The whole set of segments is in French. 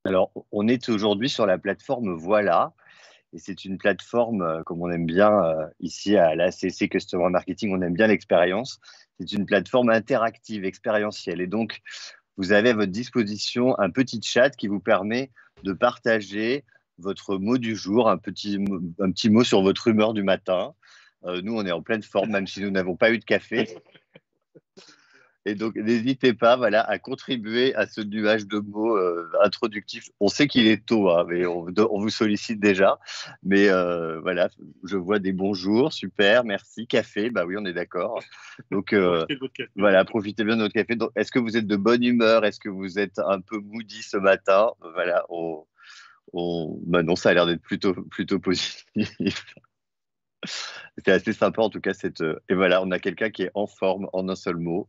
Alors, on est aujourd'hui sur la plateforme Voilà, et c'est une plateforme, comme on aime bien ici à la ACC Customer Marketing, on aime bien l'expérience. C'est une plateforme interactive, expérientielle. Et donc, vous avez à votre disposition un petit chat qui vous permet de partager votre mot du jour, un petit mot sur votre humeur du matin. Nous, on est en pleine forme, même si nous n'avons pas eu de café. Et donc, n'hésitez pas, voilà, à contribuer à ce nuage de mots introductifs. On sait qu'il est tôt, hein, mais on vous sollicite déjà. Mais voilà, je vois des bonjours, super, merci, café, bah oui, on est d'accord. Donc, Profitez de votre café. voilà, profitez bien de notre café. Donc, est-ce que vous êtes de bonne humeur? Est-ce que vous êtes un peu moody ce matin? Voilà, bah non, ça a l'air d'être plutôt positif. C'est assez sympa en tout cas. Et voilà, on a quelqu'un qui est en forme en un seul mot.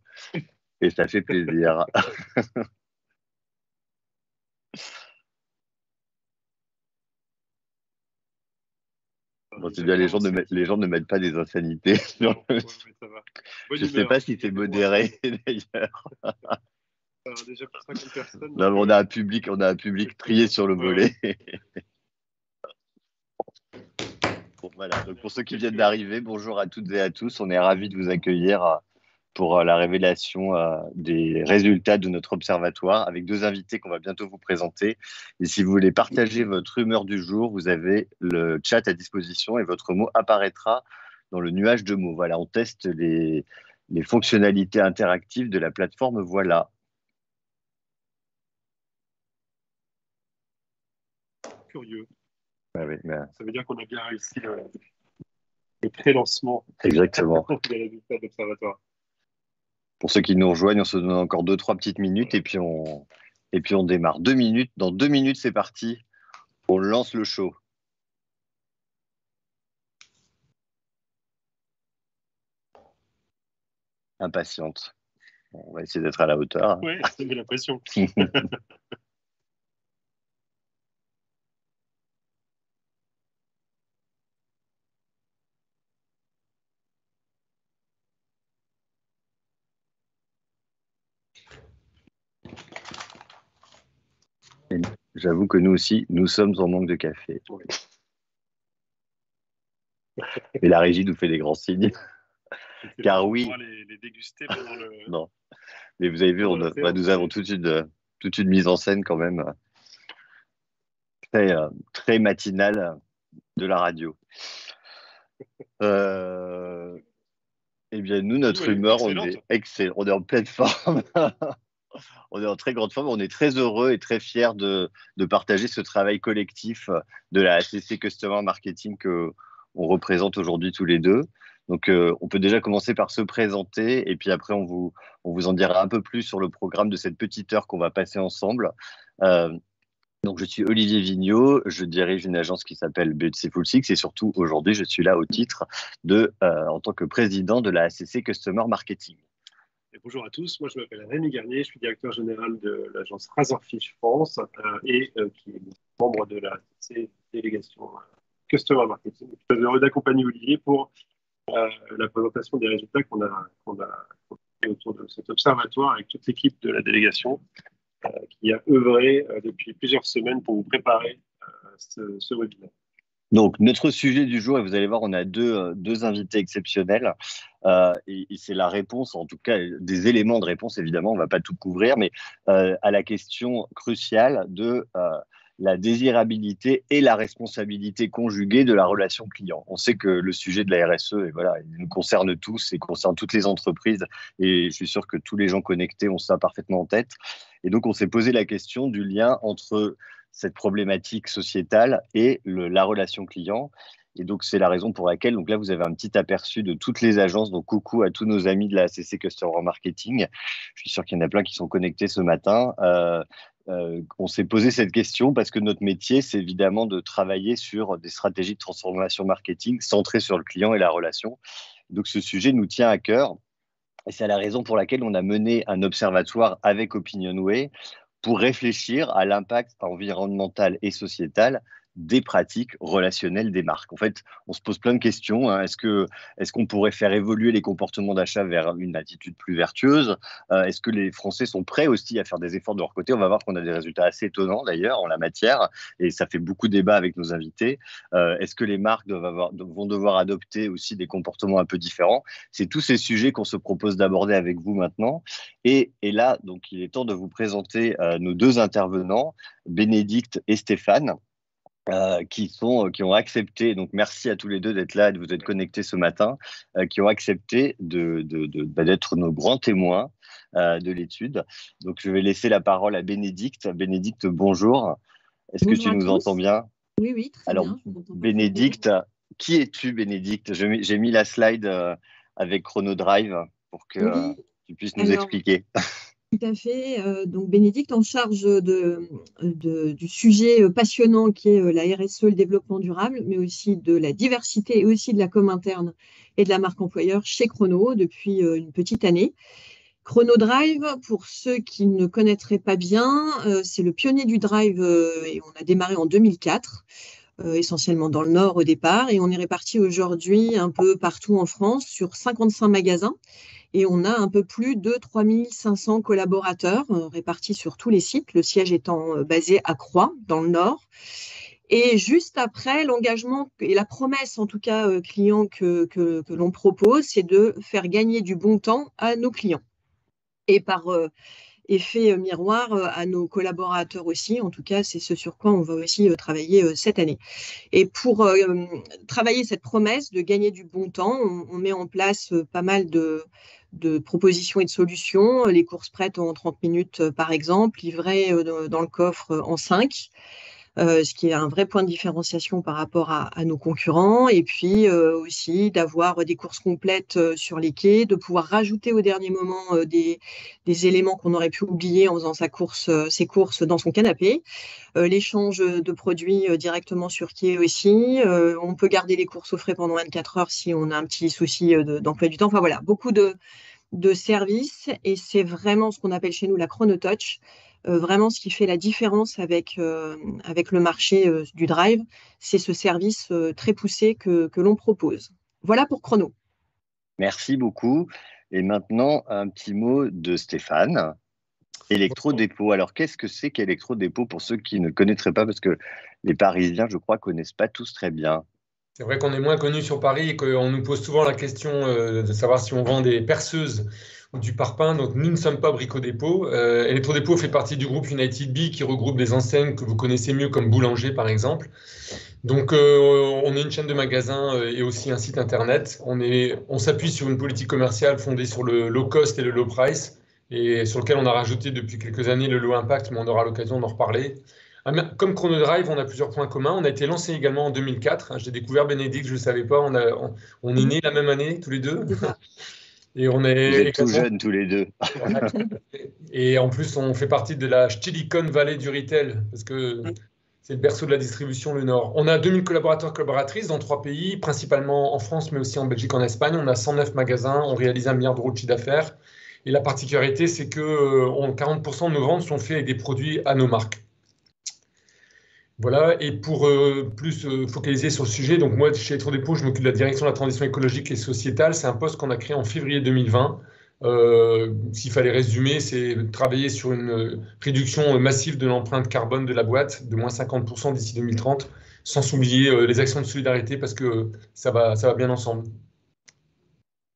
Et ça fait plaisir. Bon, c'est Déjà bien, bien avancé. les gens ne mettent pas des insanités. Non, ouais, ouais, ça va. Je Bonne ne sais humeur, pas si il y a c'est des mots assez. modéré d'ailleurs. Alors, déjà pour 50 personnes, Non, donc mais on a un public c'est trié bien. sur le Ouais, ouais. volet. Bon, voilà. On Donc, est pour ceux encore qui viennent quelques. d'arriver, bonjour à toutes et à tous. On est ravis de vous accueillir pour la révélation des résultats de notre observatoire avec deux invités qu'on va bientôt vous présenter. Et si vous voulez partager votre humeur du jour, vous avez le chat à disposition et votre mot apparaîtra dans le nuage de mots. Voilà, on teste les fonctionnalités interactives de la plateforme Voilà. Curieux. Ah oui, Ça veut dire qu'on a bien réussi le pré-lancement exactement. des résultats de l'observatoire. Pour ceux qui nous rejoignent, on se donne encore deux, trois petites minutes Voilà. et puis on démarre. 2 minutes. Dans 2 minutes, c'est parti. On lance le show. Impatiente. Bon, on va essayer d'être à la hauteur. Ouais, ça met la pression. Et j'avoue que nous aussi, nous sommes en manque de café. Ouais. Et la régie nous fait des grands signes. Excellent. Car On oui, pourra les déguster pendant non. Mais vous avez vu, pendant la séance. nous avons toute une mise en scène quand même très matinale de la radio. Euh, eh bien, nous, Nous, notre elle est humeur, on excellente. est excellent, on est en pleine forme. On est en très grande forme. On est très heureux et très fiers de partager ce travail collectif de la ACC Customer Marketing que on représente aujourd'hui tous les deux. Donc, on peut déjà commencer par se présenter et puis après, on vous en dira un peu plus sur le programme de cette petite heure qu'on va passer ensemble. Euh, donc, je suis Olivier Vigneault, je dirige une agence qui s'appelle Beautiful Six et surtout aujourd'hui, je suis là au titre en tant que président de la ACC Customer Marketing. Et bonjour à tous, moi je m'appelle Rémi Garnier, je suis directeur général de l'agence Razorfish France qui est membre de la délégation Customer Marketing. Je suis très heureux d'accompagner Olivier pour la présentation des résultats qu'on a fait autour de cet observatoire avec toute l'équipe de la délégation qui a œuvré depuis plusieurs semaines pour vous préparer ce webinaire. Donc, notre sujet du jour, et vous allez voir, on a deux invités exceptionnels, et c'est la réponse, en tout cas, des éléments de réponse, évidemment, on ne va pas tout couvrir, mais à la question cruciale de la désirabilité et la responsabilité conjuguée de la relation client. On sait que le sujet de la RSE, et voilà, il nous concerne tous et concerne toutes les entreprises, et je suis sûr que tous les gens connectés ont ça parfaitement en tête. Et donc, on s'est posé la question du lien entre cette problématique sociétale et la relation client. Et donc, c'est la raison pour laquelle, donc là, vous avez un petit aperçu de toutes les agences. Donc, coucou à tous nos amis de la ACC Customer Marketing. Je suis sûr qu'il y en a plein qui sont connectés ce matin. On s'est posé cette question parce que notre métier, c'est évidemment de travailler sur des stratégies de transformation marketing centrées sur le client et la relation. Donc, ce sujet nous tient à cœur. Et c'est la raison pour laquelle on a mené un observatoire avec Opinionway pour réfléchir à l'impact environnemental et sociétal des pratiques relationnelles des marques. En fait, on se pose plein de questions. Hein. Est-ce qu'on pourrait faire évoluer les comportements d'achat vers une attitude plus vertueuse? Est-ce que les Français sont prêts aussi à faire des efforts de leur côté? On va voir qu'on a des résultats assez étonnants d'ailleurs en la matière, et ça fait beaucoup débat avec nos invités. Est-ce que les marques vont devoir adopter aussi des comportements un peu différents? C'est tous ces sujets qu'on se propose d'aborder avec vous maintenant. Et là, donc, il est temps de vous présenter nos deux intervenants, Bénédicte et Stéphane. Qui ont accepté, donc merci à tous les deux d'être là et de vous être connectés ce matin, qui ont accepté d'être nos grands témoins de l'étude. Donc je vais laisser la parole à Bénédicte. Bénédicte, bonjour. Est-ce que Bonjour tu à nous tous. entends bien? Oui, oui, très Alors, bien. Je vous entends Bénédicte, qui es-tu, Bénédicte? J'ai mis la slide avec Chronodrive pour que parfaitement. Oui, tu puisses nous alors, expliquer. tout à fait. Donc, Bénédicte en charge du sujet passionnant qui est la RSE, le développement durable, mais aussi de la diversité et aussi de la com interne et de la marque employeur chez Chrono depuis une petite année. Chronodrive, pour ceux qui ne connaîtraient pas bien, c'est le pionnier du drive et on a démarré en 2004. Essentiellement dans le Nord au départ, et on est réparti aujourd'hui un peu partout en France sur 55 magasins, et on a un peu plus de 3500 collaborateurs répartis sur tous les sites, le siège étant basé à Croix, dans le Nord. Et juste après, l'engagement et la promesse, en tout cas client que l'on propose, c'est de faire gagner du bon temps à nos clients. Et par effet miroir à nos collaborateurs aussi. En tout cas, c'est ce sur quoi on va aussi travailler cette année. Et pour travailler cette promesse de gagner du bon temps, on met en place pas mal de propositions et de solutions. Les courses prêtes en 30 minutes, par exemple, livrées dans le coffre en 5. Ce qui est un vrai point de différenciation par rapport à nos concurrents. Et puis aussi d'avoir des courses complètes sur les quais, de pouvoir rajouter au dernier moment des éléments qu'on aurait pu oublier en faisant ses courses dans son canapé. L'échange de produits directement sur quai aussi. On peut garder les courses au frais pendant 24 heures si on a un petit souci d'emploi du temps. Enfin voilà, beaucoup de services, et c'est vraiment ce qu'on appelle chez nous la chronotouch, vraiment ce qui fait la différence avec le marché du drive, c'est ce service très poussé que l'on propose. Voilà pour Chrono. Merci beaucoup. Et maintenant, un petit mot de Stéphane. Électrodépôt. Alors, qu'est-ce que c'est qu'électrodépôt pour ceux qui ne connaîtraient pas, parce que les Parisiens, je crois, connaissent pas tous très bien. C'est vrai qu'on est moins connu sur Paris et qu'on nous pose souvent la question de savoir si on vend des perceuses ou du parpaing. Donc, nous ne sommes pas Brico-Dépôt. Électrodépôt fait partie du groupe United Bee qui regroupe des enseignes que vous connaissez mieux comme Boulanger, par exemple. Donc, on est une chaîne de magasins et aussi un site internet. On s'appuie sur une politique commerciale fondée sur le low cost et le low price, et sur lequel on a rajouté depuis quelques années le low impact, mais on aura l'occasion d'en reparler. Comme Chronodrive, on a plusieurs points communs. On a été lancé également en 2004. J'ai découvert Bénédicte, je ne le savais pas. On est nés la même année, tous les deux. Et on est Vous êtes tout jeunes tous les deux. Et en plus, on fait partie de la Silicon Valley du retail, parce que c'est le berceau de la distribution, le Nord. On a 2000 collaborateurs, collaboratrices dans 3 pays, principalement en France, mais aussi en Belgique, en Espagne. On a 109 magasins, on réalise 1 milliard d'euros de chiffre d'affaires. Et la particularité, c'est que 40% de nos ventes sont faites avec des produits à nos marques. Voilà, et pour plus focaliser sur le sujet, donc moi, chez Électrodépôt, je m'occupe de la direction de la transition écologique et sociétale. C'est un poste qu'on a créé en février 2020. S'il fallait résumer, c'est travailler sur une réduction massive de l'empreinte carbone de la boîte, de moins 50% d'ici 2030, sans oublier les actions de solidarité, parce que ça va bien ensemble.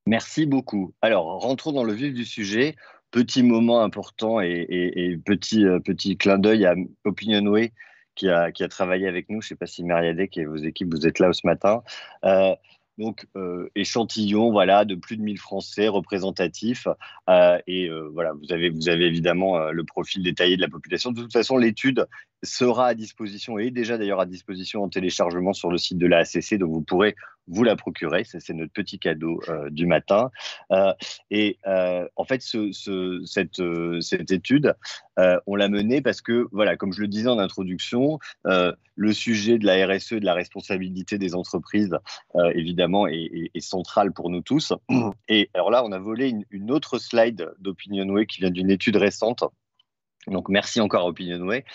Merci beaucoup. Alors, rentrons dans le vif du sujet. Petit moment important et petit clin d'œil à Opinionway qui a travaillé avec nous. Je ne sais pas si Mariadec et vos équipes, vous êtes là ce matin. Donc, échantillon, voilà, de plus de 1000 Français représentatifs. Voilà, vous avez évidemment le profil détaillé de la population. De toute façon, l'étude sera à disposition et est déjà d'ailleurs à disposition en téléchargement sur le site de la ACC, donc vous pourrez vous la procurer. C'est notre petit cadeau du matin. En fait, cette étude, on l'a menée parce que, voilà, comme je le disais en introduction, le sujet de la RSE et de la responsabilité des entreprises, évidemment, est central pour nous tous. Et alors là, on a volé une autre slide d'Opinionway qui vient d'une étude récente Donc, merci encore à Opinionway,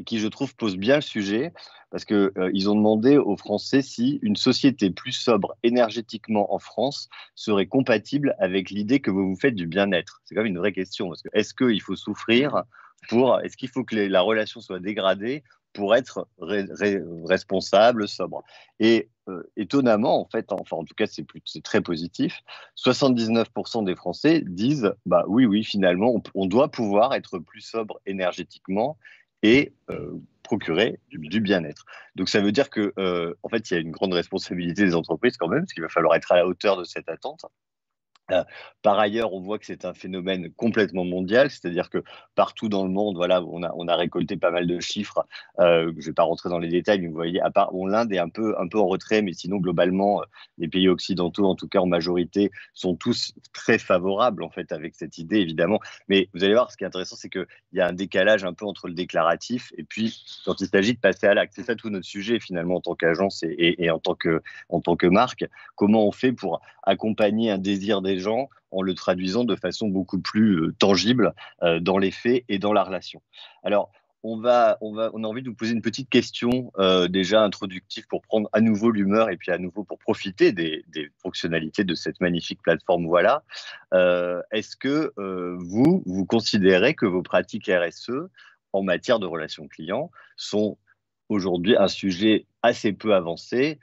qui, je trouve, pose bien le sujet, parce qu'ils ils ont demandé aux Français si une société plus sobre énergétiquement en France serait compatible avec l'idée que vous vous faites du bien-être. C'est quand même une vraie question, parce que est-ce qu'il faut souffrir est-ce qu'il faut que la relation soit dégradée pour être responsable, sobre? Et étonnamment, en fait, enfin en tout cas c'est très positif, 79% des Français disent bah oui, finalement on doit pouvoir être plus sobre énergétiquement et procurer du bien-être. Donc ça veut dire que en fait il y a une grande responsabilité des entreprises quand même, parce qu'il va falloir être à la hauteur de cette attente. Par ailleurs, on voit que c'est un phénomène complètement mondial, c'est-à-dire que partout dans le monde, voilà, on a récolté pas mal de chiffres. Je ne vais pas rentrer dans les détails, mais vous voyez, à part l'Inde est un peu en retrait, mais sinon globalement, les pays occidentaux, en tout cas en majorité, sont tous très favorables en fait avec cette idée, évidemment. Mais vous allez voir, ce qui est intéressant, c'est qu'il y a un décalage un peu entre le déclaratif et puis quand il s'agit de passer à l'acte. C'est ça tout notre sujet finalement en tant qu'agence et en tant que marque. Comment on fait pour accompagner un désir des gens en le traduisant de façon beaucoup plus tangible dans les faits et dans la relation. Alors, on a envie de vous poser une petite question déjà introductive pour prendre à nouveau l'humeur et puis à nouveau pour profiter des fonctionnalités de cette magnifique plateforme. Voilà. Est-ce que vous considérez que vos pratiques RSE en matière de relations clients sont aujourd'hui un sujet assez peu avancé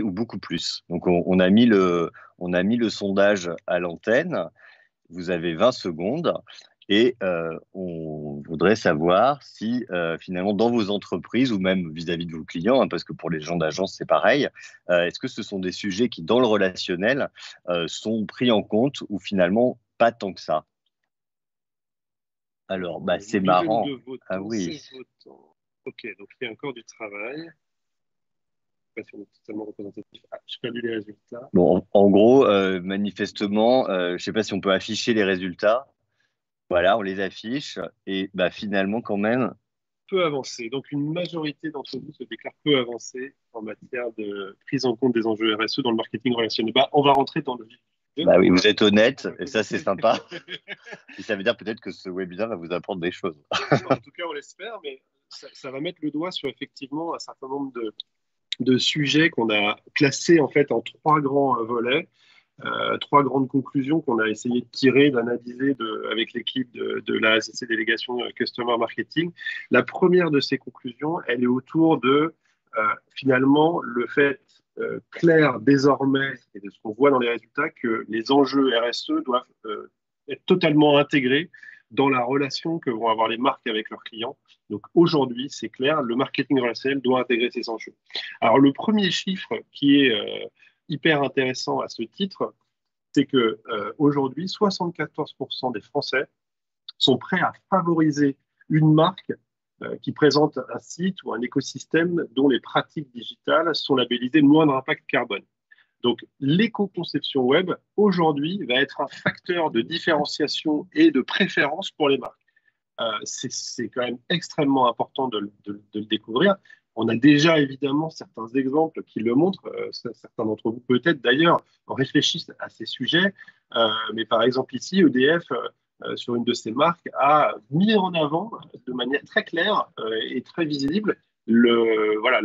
ou beaucoup plus? Donc, on a mis le sondage à l'antenne. Vous avez 20 secondes et on voudrait savoir si finalement dans vos entreprises ou même vis-à-vis de vos clients, hein, parce que pour les gens d'agence c'est pareil, est-ce que ce sont des sujets qui dans le relationnel sont pris en compte ou finalement pas tant que ça? Alors, bah, c'est marrant. Ah oui. Ok, donc il y a encore du travail. Je ne sais pas si on est totalement représentatif. Ah, j'ai perdu les résultats. Bon, en gros, manifestement, je ne sais pas si on peut afficher les résultats. Voilà, on les affiche et bah, finalement quand même. Peu avancé. Donc une majorité d'entre vous se déclarent peu avancé en matière de prise en compte des enjeux RSE dans le marketing relationnel. Bah, on va rentrer dans le vif. Bah oui, vous êtes honnête et ça c'est sympa. Et ça veut dire peut-être que ce webinaire va vous apprendre des choses. En tout cas, on l'espère, mais ça va mettre le doigt sur effectivement un certain nombre de sujets qu'on a classés en fait en trois grands volets. Trois grandes conclusions qu'on a essayé de tirer, d'analyser avec l'équipe de la ACC Délégation Customer Marketing. La première de ces conclusions, elle est autour de finalement le fait clair désormais, et de ce qu'on voit dans les résultats, que les enjeux RSE doivent être totalement intégrés dans la relation que vont avoir les marques avec leurs clients. Donc aujourd'hui, c'est clair, le marketing relationnel doit intégrer ces enjeux. Alors le premier chiffre qui est hyper intéressant à ce titre, c'est que aujourd'hui, 74% des Français sont prêts à favoriser une marque qui présente un site ou un écosystème dont les pratiques digitales sont labellisées moindre impact carbone. Donc, l'éco-conception web, aujourd'hui, va être un facteur de différenciation et de préférence pour les marques. C'est quand même extrêmement important de le découvrir. On a déjà évidemment certains exemples qui le montrent. Certains d'entre vous peut-être d'ailleurs réfléchissent à ces sujets. Mais par exemple ici, EDF, sur une de ses marques, a mis en avant de manière très claire et très visible la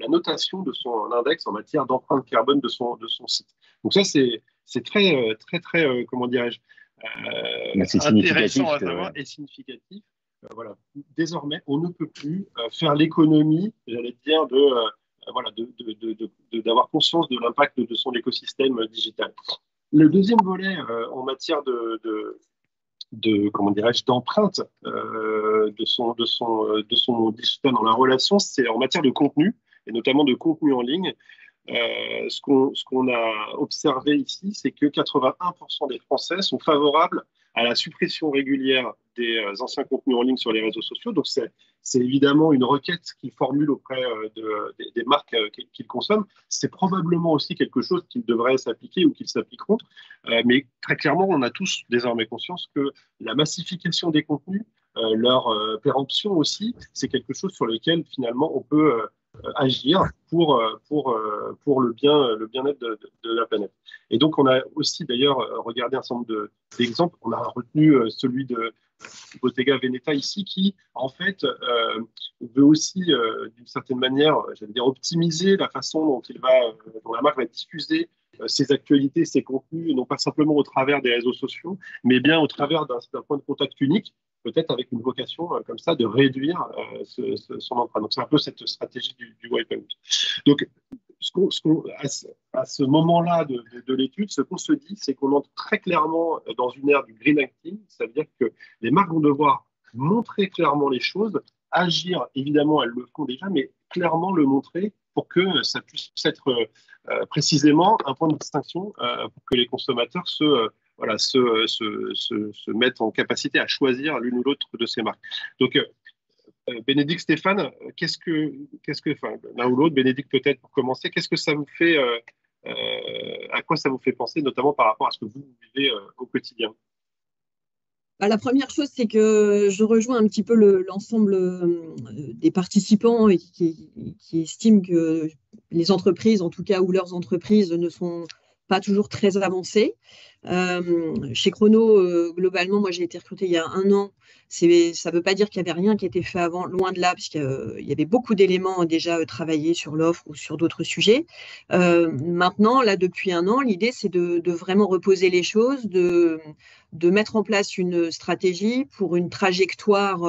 notation de son index en matière d'empreinte carbone de son site. Donc ça, c'est très, comment dirais-je, intéressant à savoir et significatif. Voilà. Désormais, on ne peut plus faire l'économie, j'allais dire, d'avoir conscience de l'impact de son écosystème digital. Le deuxième volet en matière comment dirais-je, d'empreinte de son digital dans la relation, c'est en matière de contenu, et notamment de contenu en ligne. Ce qu'on a observé ici, c'est que 81% des Français sont favorables à la suppression régulière des anciens contenus en ligne sur les réseaux sociaux. Donc, c'est évidemment une requête qu'ils formulent auprès des marques qu'ils consomment. C'est probablement aussi quelque chose qui devrait s'appliquer ou qu'ils s'appliqueront. Mais très clairement, on a tous désormais conscience que la massification des contenus, leur péremption aussi, c'est quelque chose sur lequel finalement on peut agir pour le bien-être de la planète. Et donc, on a aussi d'ailleurs regardé un certain nombre d'exemples. On a retenu celui de Bottega Veneta ici, qui en fait veut aussi, d'une certaine manière, j'allais dire, optimiser la façon dont la marque va diffuser ses actualités, ses contenus, non pas simplement au travers des réseaux sociaux, mais bien au travers d'un point de contact unique, peut-être avec une vocation comme ça de réduire son empreinte. Donc c'est un peu cette stratégie du wipeout. Donc à ce moment-là de l'étude, ce qu'on se dit, c'est qu'on entre très clairement dans une ère du green acting, c'est-à-dire que les marques vont devoir montrer clairement les choses, agir, évidemment, elles le font déjà, mais clairement le montrer pour que ça puisse être précisément un point de distinction pour que les consommateurs se mettent en capacité à choisir l'une ou l'autre de ces marques. Donc, Bénédicte, Stéphane, enfin, l'un ou l'autre, Bénédicte peut-être pour commencer, qu'est-ce que ça vous fait, à quoi ça vous fait penser, notamment par rapport à ce que vous vivez au quotidien? La première chose, c'est que je rejoins un petit peu l'ensemble des participants et qui estiment que les entreprises, en tout cas, ou leurs entreprises, ne sont pas toujours très avancées. Chez Chrono, globalement, moi j'ai été recrutée il y a 1 an. Ça ne veut pas dire qu'il n'y avait rien qui était fait avant, loin de là, puisqu'il y avait beaucoup d'éléments déjà travaillés sur l'offre ou sur d'autres sujets. Maintenant, là, depuis 1 an, l'idée, c'est de vraiment reposer les choses, de mettre en place une stratégie pour une trajectoire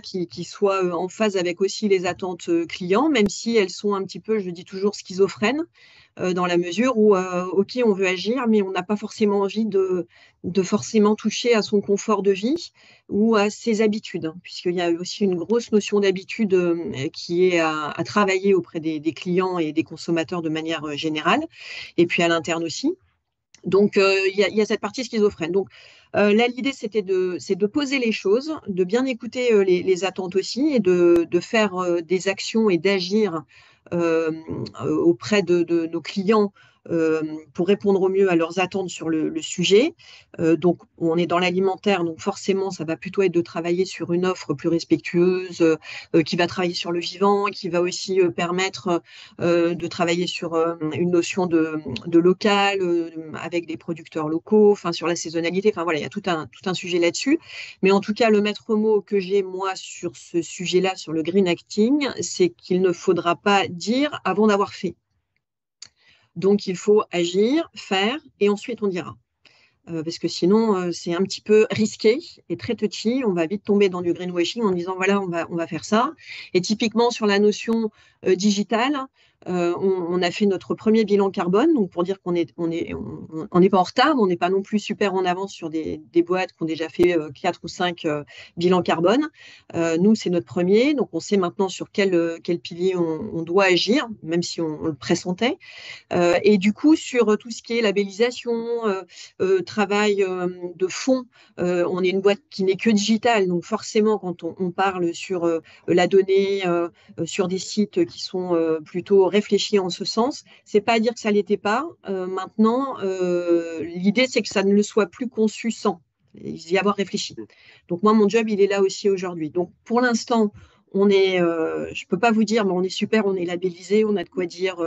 qui soit en phase avec aussi les attentes clients, même si elles sont un petit peu, je dis toujours, schizophrènes, dans la mesure où, OK, on veut agir, mais on n'a pas forcément envie de forcément toucher à son confort de vie ou à ses habitudes, hein, puisqu'il y a aussi une grosse notion d'habitude qui est à travailler auprès des clients et des consommateurs de manière générale, et puis à l'interne aussi. Donc, il y a cette partie schizophrène. Donc, là, l'idée, c'est de poser les choses, de bien écouter les attentes aussi et de faire des actions et d'agir auprès de nos clients pour répondre au mieux à leurs attentes sur le sujet. Donc, on est dans l'alimentaire, donc forcément, ça va plutôt être de travailler sur une offre plus respectueuse, qui va travailler sur le vivant, qui va aussi permettre de travailler sur une notion de local, avec des producteurs locaux, enfin sur la saisonnalité. Enfin voilà, il y a tout un sujet là-dessus. Mais en tout cas, le maître mot que j'ai moi sur ce sujet-là, sur le green acting, c'est qu'il ne faudra pas dire avant d'avoir fait. Donc, il faut agir, faire, et ensuite on dira. Parce que sinon, c'est un petit peu risqué et très touchy. On va vite tomber dans du greenwashing en disant, voilà, on va faire ça. Et typiquement, sur la notion digitale, on a fait notre premier bilan carbone, donc pour dire qu'on n'est pas en retard, mais on n'est pas non plus super en avance sur des boîtes qui ont déjà fait 4 ou 5 bilans carbone. Nous, c'est notre premier, donc on sait maintenant sur quel pilier on doit agir, même si on le pressentait. Et du coup, sur tout ce qui est labellisation, travail de fond, on est une boîte qui n'est que digitale, donc forcément, quand on parle sur la donnée, sur des sites qui sont plutôt réfléchis en ce sens, c'est pas à dire que ça l'était pas. Maintenant, l'idée, c'est que ça ne le soit plus conçu sans y avoir réfléchi. Donc moi, mon job, il est là aussi aujourd'hui. Donc pour l'instant, on est, je peux pas vous dire, mais on est super, on est labellisé, on a de quoi dire.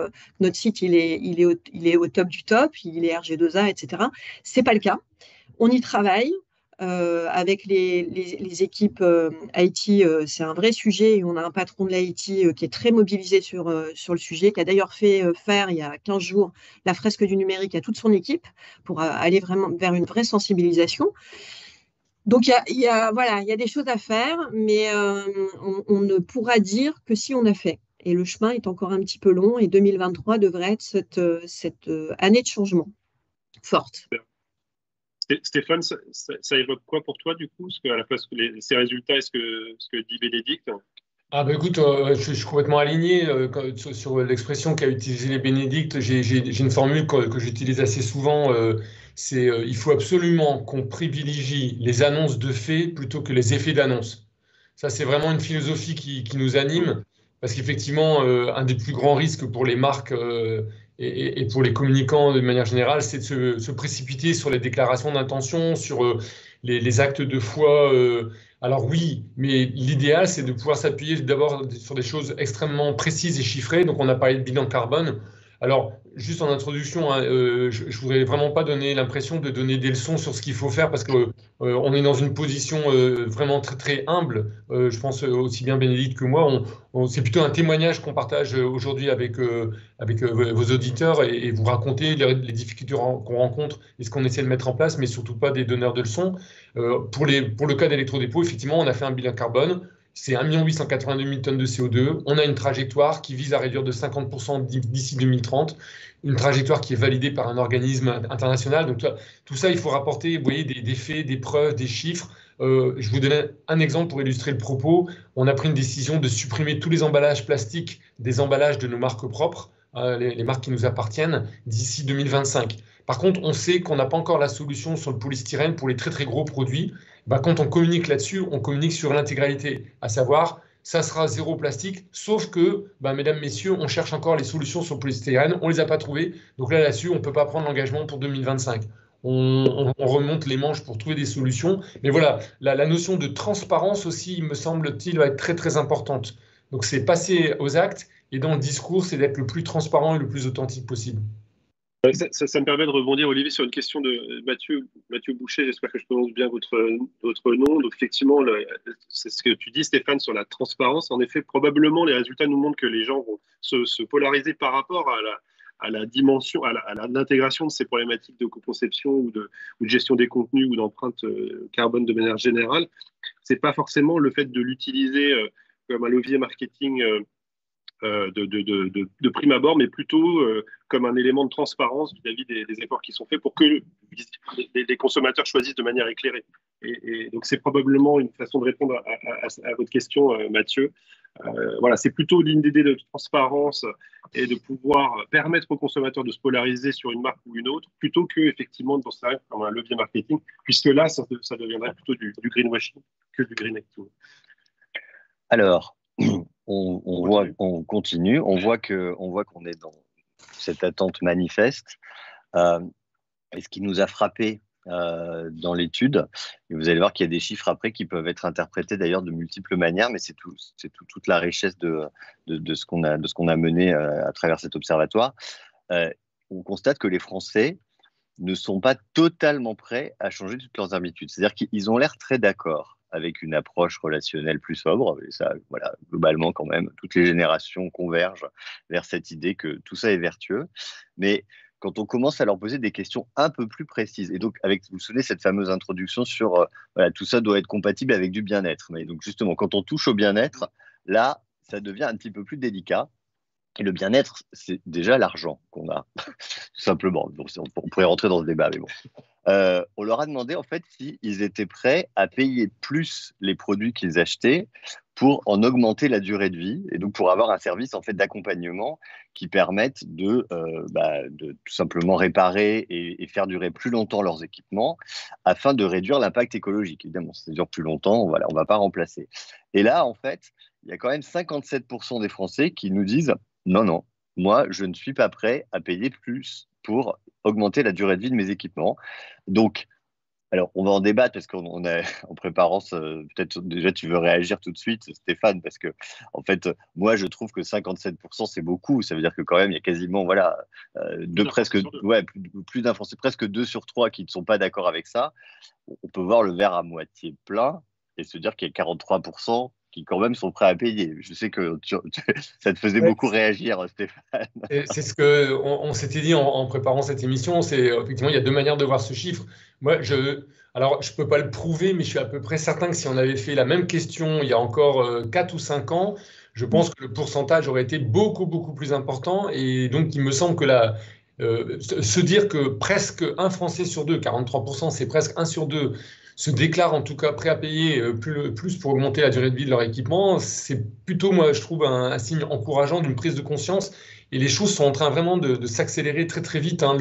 Notre site, il est au top du top, il est RG2A, etc. C'est pas le cas. On y travaille. Avec les équipes IT, c'est un vrai sujet et on a un patron de l'IT qui est très mobilisé sur le sujet, qui a d'ailleurs fait faire il y a 15 jours la fresque du numérique à toute son équipe pour aller vraiment vers une vraie sensibilisation. Donc, il y a des choses à faire, mais on ne pourra dire que si on a fait. Et le chemin est encore un petit peu long et 2023 devrait être cette année de changement forte. Stéphane, ça évoque quoi pour toi du coup, à la fois ces résultats et ce que dit Bénédicte? Écoute, je suis complètement aligné sur l'expression qu'a utilisée Bénédicte. J'ai une formule que j'utilise assez souvent. Il faut absolument qu'on privilégie les annonces de faits plutôt que les effets d'annonce. Ça, c'est vraiment une philosophie qui nous anime, parce qu'effectivement, un des plus grands risques pour les marques et pour les communicants de manière générale, c'est de se précipiter sur les déclarations d'intention, sur les actes de foi Alors oui, mais l'idéal, c'est de pouvoir s'appuyer d'abord sur des choses extrêmement précises et chiffrées. Donc on a parlé de bilan carbone. Alors, juste en introduction, hein, je ne voudrais vraiment pas donner l'impression de donner des leçons sur ce qu'il faut faire parce que on est dans une position vraiment très très humble. Je pense aussi bien Bénédicte que moi. C'est plutôt un témoignage qu'on partage aujourd'hui avec vos auditeurs et vous raconter les difficultés qu'on rencontre et ce qu'on essaie de mettre en place, mais surtout pas des donneurs de leçons. Pour le cas d'Electrodépôt, effectivement, on a fait un bilan carbone. C'est 1 882 000 tonnes de CO2. On a une trajectoire qui vise à réduire de 50% d'ici 2030, une trajectoire qui est validée par un organisme international. Donc tout ça, il faut rapporter, vous voyez, des faits, des preuves, des chiffres. Je vous donne un exemple pour illustrer le propos. On a pris une décision de supprimer tous les emballages plastiques des emballages de nos marques propres, les marques qui nous appartiennent, d'ici 2025. Par contre, on sait qu'on n'a pas encore la solution sur le polystyrène pour les très très gros produits. Quand on communique là-dessus, on communique sur l'intégralité, à savoir, ça sera zéro plastique, sauf que, mesdames, messieurs, on cherche encore les solutions sur le polystyrène, on ne les a pas trouvées, donc là-dessus, on ne peut pas prendre l'engagement pour 2025. On remonte les manches pour trouver des solutions, mais voilà, la notion de transparence aussi, il me semble-t-il, va être très très importante. Donc c'est passer aux actes, et dans le discours, c'est d'être le plus transparent et le plus authentique possible. Ça me permet de rebondir, Olivier, sur une question de Mathieu Boucher. J'espère que je prononce bien votre nom. Donc, effectivement, c'est ce que tu dis, Stéphane, sur la transparence. En effet, probablement, les résultats nous montrent que les gens vont se polariser par rapport à la dimension, à l'intégration de ces problématiques de co-conception ou de gestion des contenus ou d'empreinte carbone de manière générale. C'est pas forcément le fait de l'utiliser comme un levier marketing de prime abord, mais plutôt comme un élément de transparence vis-à-vis des efforts qui sont faits pour que les consommateurs choisissent de manière éclairée. Et donc, c'est probablement une façon de répondre à votre question, Mathieu. Voilà, c'est plutôt l'idée de transparence et de pouvoir permettre aux consommateurs de se polariser sur une marque ou une autre, plutôt que effectivement de penser comme un levier marketing, puisque là, ça deviendrait plutôt du greenwashing que du greenacting. Alors, on continue, on voit qu'on est dans cette attente manifeste. Et ce qui nous a frappé dans l'étude, et vous allez voir qu'il y a des chiffres après qui peuvent être interprétés d'ailleurs de multiples manières, mais c'est toute la richesse de ce qu'on a mené à travers cet observatoire. On constate que les Français ne sont pas totalement prêts à changer toutes leurs habitudes. C'est-à-dire qu'ils ont l'air très d'accord avec une approche relationnelle plus sobre. Et ça, voilà, globalement, quand même, toutes les générations convergent vers cette idée que tout ça est vertueux. Mais quand on commence à leur poser des questions un peu plus précises, et donc, vous vous souvenez, cette fameuse introduction sur voilà, tout ça doit être compatible avec du bien-être. Mais donc, justement, quand on touche au bien-être, là, ça devient un petit peu plus délicat. Et le bien-être, c'est déjà l'argent qu'on a, tout simplement. Donc, on pourrait rentrer dans ce débat, mais bon. On leur a demandé, en fait, s'ils étaient prêts à payer plus les produits qu'ils achetaient pour en augmenter la durée de vie et donc pour avoir un service, en fait, d'accompagnement qui permette de tout simplement réparer et faire durer plus longtemps leurs équipements afin de réduire l'impact écologique. Évidemment, si ça dure plus longtemps, voilà, on ne va pas remplacer. Et là, en fait, il y a quand même 57% des Français qui nous disent « Non, moi, je ne suis pas prêt à payer plus pour augmenter la durée de vie de mes équipements. » Donc, alors, on va en débattre parce qu'on a, en préparant, peut-être déjà tu veux réagir tout de suite, Stéphane, parce que, en fait, moi, je trouve que 57%, c'est beaucoup. Ça veut dire que quand même, il y a quasiment, voilà, plus d'un Français, presque 2 sur 3 qui ne sont pas d'accord avec ça. On peut voir le verre à moitié plein et se dire qu'il y a 43% qui quand même sont prêts à payer. Je sais que ça te faisait beaucoup réagir, Stéphane. C'est ce qu'on s'était dit en préparant cette émission. C'est effectivement, il y a deux manières de voir ce chiffre. Moi, alors, je ne peux pas le prouver, mais je suis à peu près certain que si on avait fait la même question il y a encore 4 ou 5 ans, je pense que le pourcentage aurait été beaucoup, beaucoup plus important. Et donc, il me semble que se dire que presque un Français sur deux, 43%, c'est presque 1 sur 2, se déclarent en tout cas prêts à payer plus pour augmenter la durée de vie de leur équipement, c'est plutôt, moi, je trouve, un signe encourageant d'une prise de conscience. Et les choses sont en train vraiment de s'accélérer très, très vite. Hein.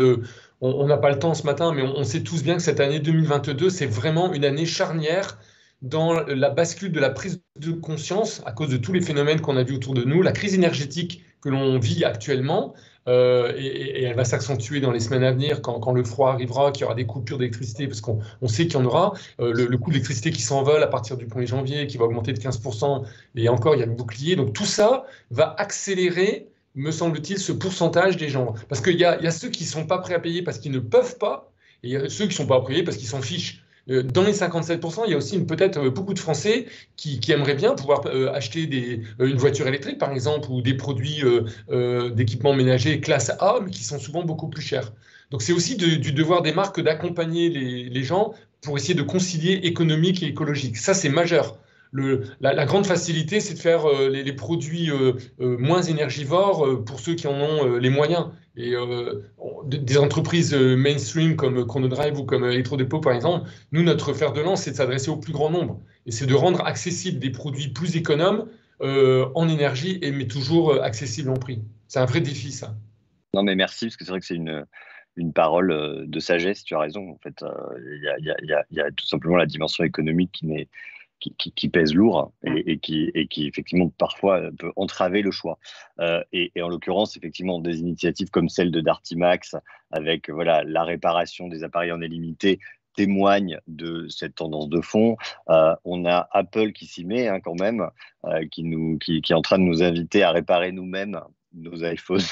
On n'a pas le temps ce matin, mais on sait tous bien que cette année 2022, c'est vraiment une année charnière dans la bascule de la prise de conscience à cause de tous les phénomènes qu'on a vus autour de nous, la crise énergétique que l'on vit actuellement, et elle va s'accentuer dans les semaines à venir quand le froid arrivera, qu'il y aura des coupures d'électricité, parce qu'on sait qu'il y en aura. Le coût de l'électricité qui s'envole à partir du 1er janvier, qui va augmenter de 15%, et encore, il y a le bouclier. Donc tout ça va accélérer, me semble-t-il, ce pourcentage des gens. Parce qu'il y a ceux qui ne sont pas prêts à payer parce qu'ils ne peuvent pas, et il y a ceux qui ne sont pas prêts à payer parce qu'ils s'en fichent. Dans les 57%, il y a aussi peut-être beaucoup de Français qui aimeraient bien pouvoir acheter une voiture électrique, par exemple, ou des produits d'équipement ménager classe A, mais qui sont souvent beaucoup plus chers. Donc c'est aussi du devoir des marques d'accompagner les gens pour essayer de concilier économique et écologique. Ça, c'est majeur. La grande facilité, c'est de faire les produits moins énergivores pour ceux qui en ont les moyens. Et des entreprises mainstream comme Chronodrive ou comme Electrodépôt, par exemple, nous, notre fer de lance, c'est de s'adresser au plus grand nombre. Et c'est de rendre accessibles des produits plus économes en énergie, mais toujours accessibles en prix. C'est un vrai défi, ça. Non, mais merci, parce que c'est vrai que c'est une parole de sagesse, tu as raison. En fait, il y a tout simplement la dimension économique qui pèse lourd et qui effectivement parfois peut entraver le choix. Et en l'occurrence, effectivement, des initiatives comme celle de Dartimax, avec voilà, la réparation des appareils en illimité, témoignent de cette tendance de fond. On a Apple qui s'y met quand même, qui est en train de nous inviter à réparer nous-mêmes nos iPhones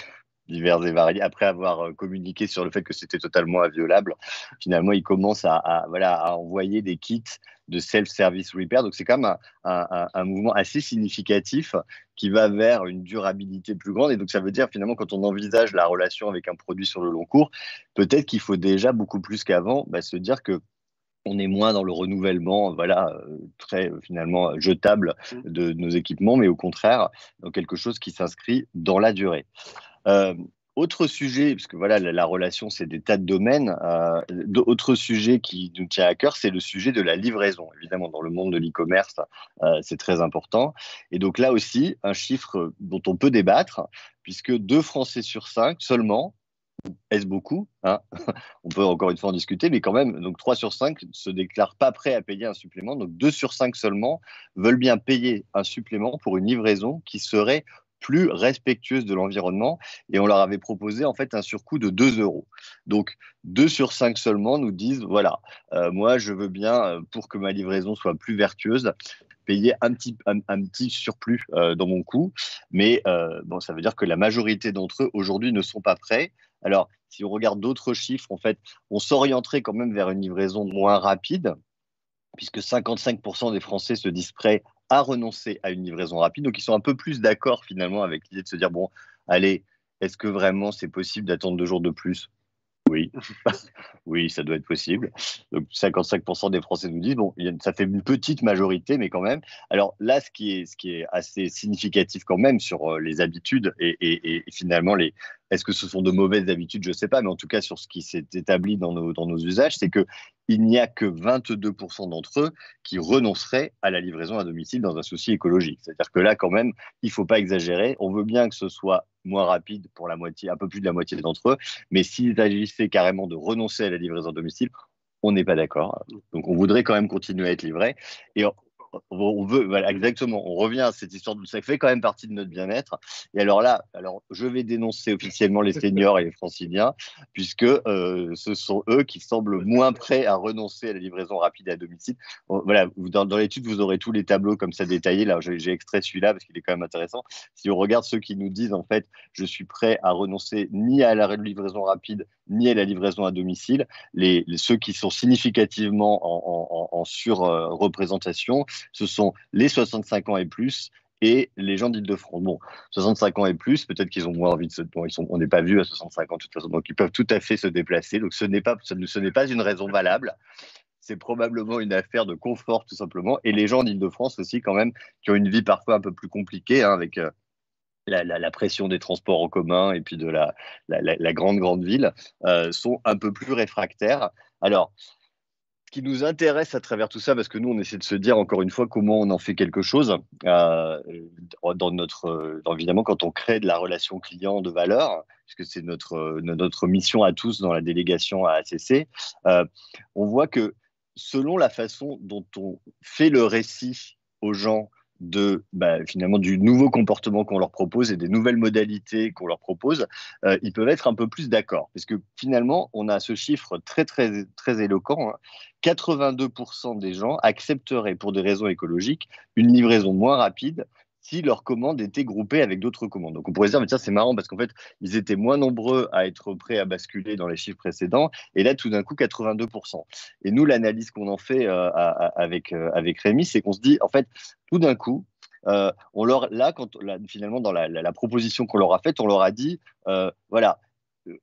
divers et variés. Après avoir communiqué sur le fait que c'était totalement inviolable, finalement, ils commencent à envoyer des kits de self-service repair. Donc, c'est quand même un mouvement assez significatif qui va vers une durabilité plus grande. Et donc, ça veut dire, finalement, quand on envisage la relation avec un produit sur le long cours, peut-être qu'il faut déjà, beaucoup plus qu'avant, se dire que on est moins dans le renouvellement, très finalement jetable de nos équipements, mais au contraire, dans quelque chose qui s'inscrit dans la durée. Autre sujet, parce que voilà, la relation, c'est des tas de domaines. Autre sujet qui nous tient à cœur, c'est le sujet de la livraison. Évidemment, dans le monde de l'e-commerce, c'est très important. Et donc là aussi, un chiffre dont on peut débattre, puisque 2 Français sur 5 seulement, est-ce beaucoup, on peut encore une fois en discuter, mais quand même, donc 3 sur 5 ne se déclarent pas prêts à payer un supplément. Donc 2 sur 5 seulement veulent bien payer un supplément pour une livraison qui serait plus respectueuse de l'environnement, et on leur avait proposé en fait un surcoût de 2 €. Donc 2 sur 5 seulement nous disent voilà, moi je veux bien, pour que ma livraison soit plus vertueuse, payer un petit surplus dans mon coût, mais bon, ça veut dire que la majorité d'entre eux aujourd'hui ne sont pas prêts. Alors, si on regarde d'autres chiffres, en fait, on s'orienterait quand même vers une livraison moins rapide, puisque 55% des Français se disent prêts à renoncer à une livraison rapide. Donc, ils sont un peu plus d'accord finalement avec l'idée de se dire, bon, allez, est-ce que vraiment c'est possible d'attendre 2 jours de plus ? Oui, oui, ça doit être possible. Donc 55% des Français nous disent, bon, ça fait une petite majorité, mais quand même. Alors là, ce qui est assez significatif quand même sur les habitudes et finalement, est-ce que ce sont de mauvaises habitudes? Je ne sais pas, mais en tout cas, sur ce qui s'est établi dans nos usages, c'est qu'il n'y a que 22% d'entre eux qui renonceraient à la livraison à domicile dans un souci écologique. C'est-à-dire que là, quand même, il ne faut pas exagérer. On veut bien que ce soit moins rapide pour la moitié, un peu plus de la moitié d'entre eux, mais s'il s'agissait carrément de renoncer à la livraison à domicile, on n'est pas d'accord. Donc on voudrait quand même continuer à être livré. Et on veut, voilà, exactement, on revient à cette histoire de ça fait quand même partie de notre bien-être. Et alors là, je vais dénoncer officiellement les seniors et les franciliens, puisque ce sont eux qui semblent moins prêts à renoncer à la livraison rapide à domicile. Voilà, dans l'étude, vous aurez tous les tableaux comme ça détaillés. Là, j'ai extrait celui-là parce qu'il est quand même intéressant. Si on regarde ceux qui nous disent, en fait, je suis prêt à renoncer ni à la livraison rapide, ni à la livraison à domicile, ceux qui sont significativement en surreprésentation, ce sont les 65 ans et plus et les gens d'Île-de-France. Bon, 65 ans et plus, peut-être qu'ils ont moins envie de se... Bon, on n'est pas vieux à 65 ans de toute façon, donc ils peuvent tout à fait se déplacer. Donc ce n'est pas une raison valable. C'est probablement une affaire de confort tout simplement. Et les gens d'Île-de-France aussi quand même, qui ont une vie parfois un peu plus compliquée, avec la pression des transports en commun et puis de la grande ville, sont un peu plus réfractaires. Alors, ce qui nous intéresse à travers tout ça, parce que nous, on essaie de se dire, encore une fois, comment on en fait quelque chose, évidemment, quand on crée de la relation client de valeur, puisque c'est notre mission à tous dans la délégation à ACC, on voit que selon la façon dont on fait le récit aux gens finalement du nouveau comportement qu'on leur propose et des nouvelles modalités qu'on leur propose, ils peuvent être un peu plus d'accord. Parce que finalement, on a ce chiffre très, très, très éloquent. 82% des gens accepteraient, pour des raisons écologiques, une livraison moins rapide si leurs commandes étaient groupées avec d'autres commandes. Donc on pourrait se dire, mais tiens, c'est marrant parce qu'en fait, ils étaient moins nombreux à être prêts à basculer dans les chiffres précédents. Et là, tout d'un coup, 82%. Et nous, l'analyse qu'on en fait avec Rémi, c'est qu'on se dit, en fait, tout d'un coup, finalement, dans la proposition qu'on leur a faite, on leur a dit, voilà,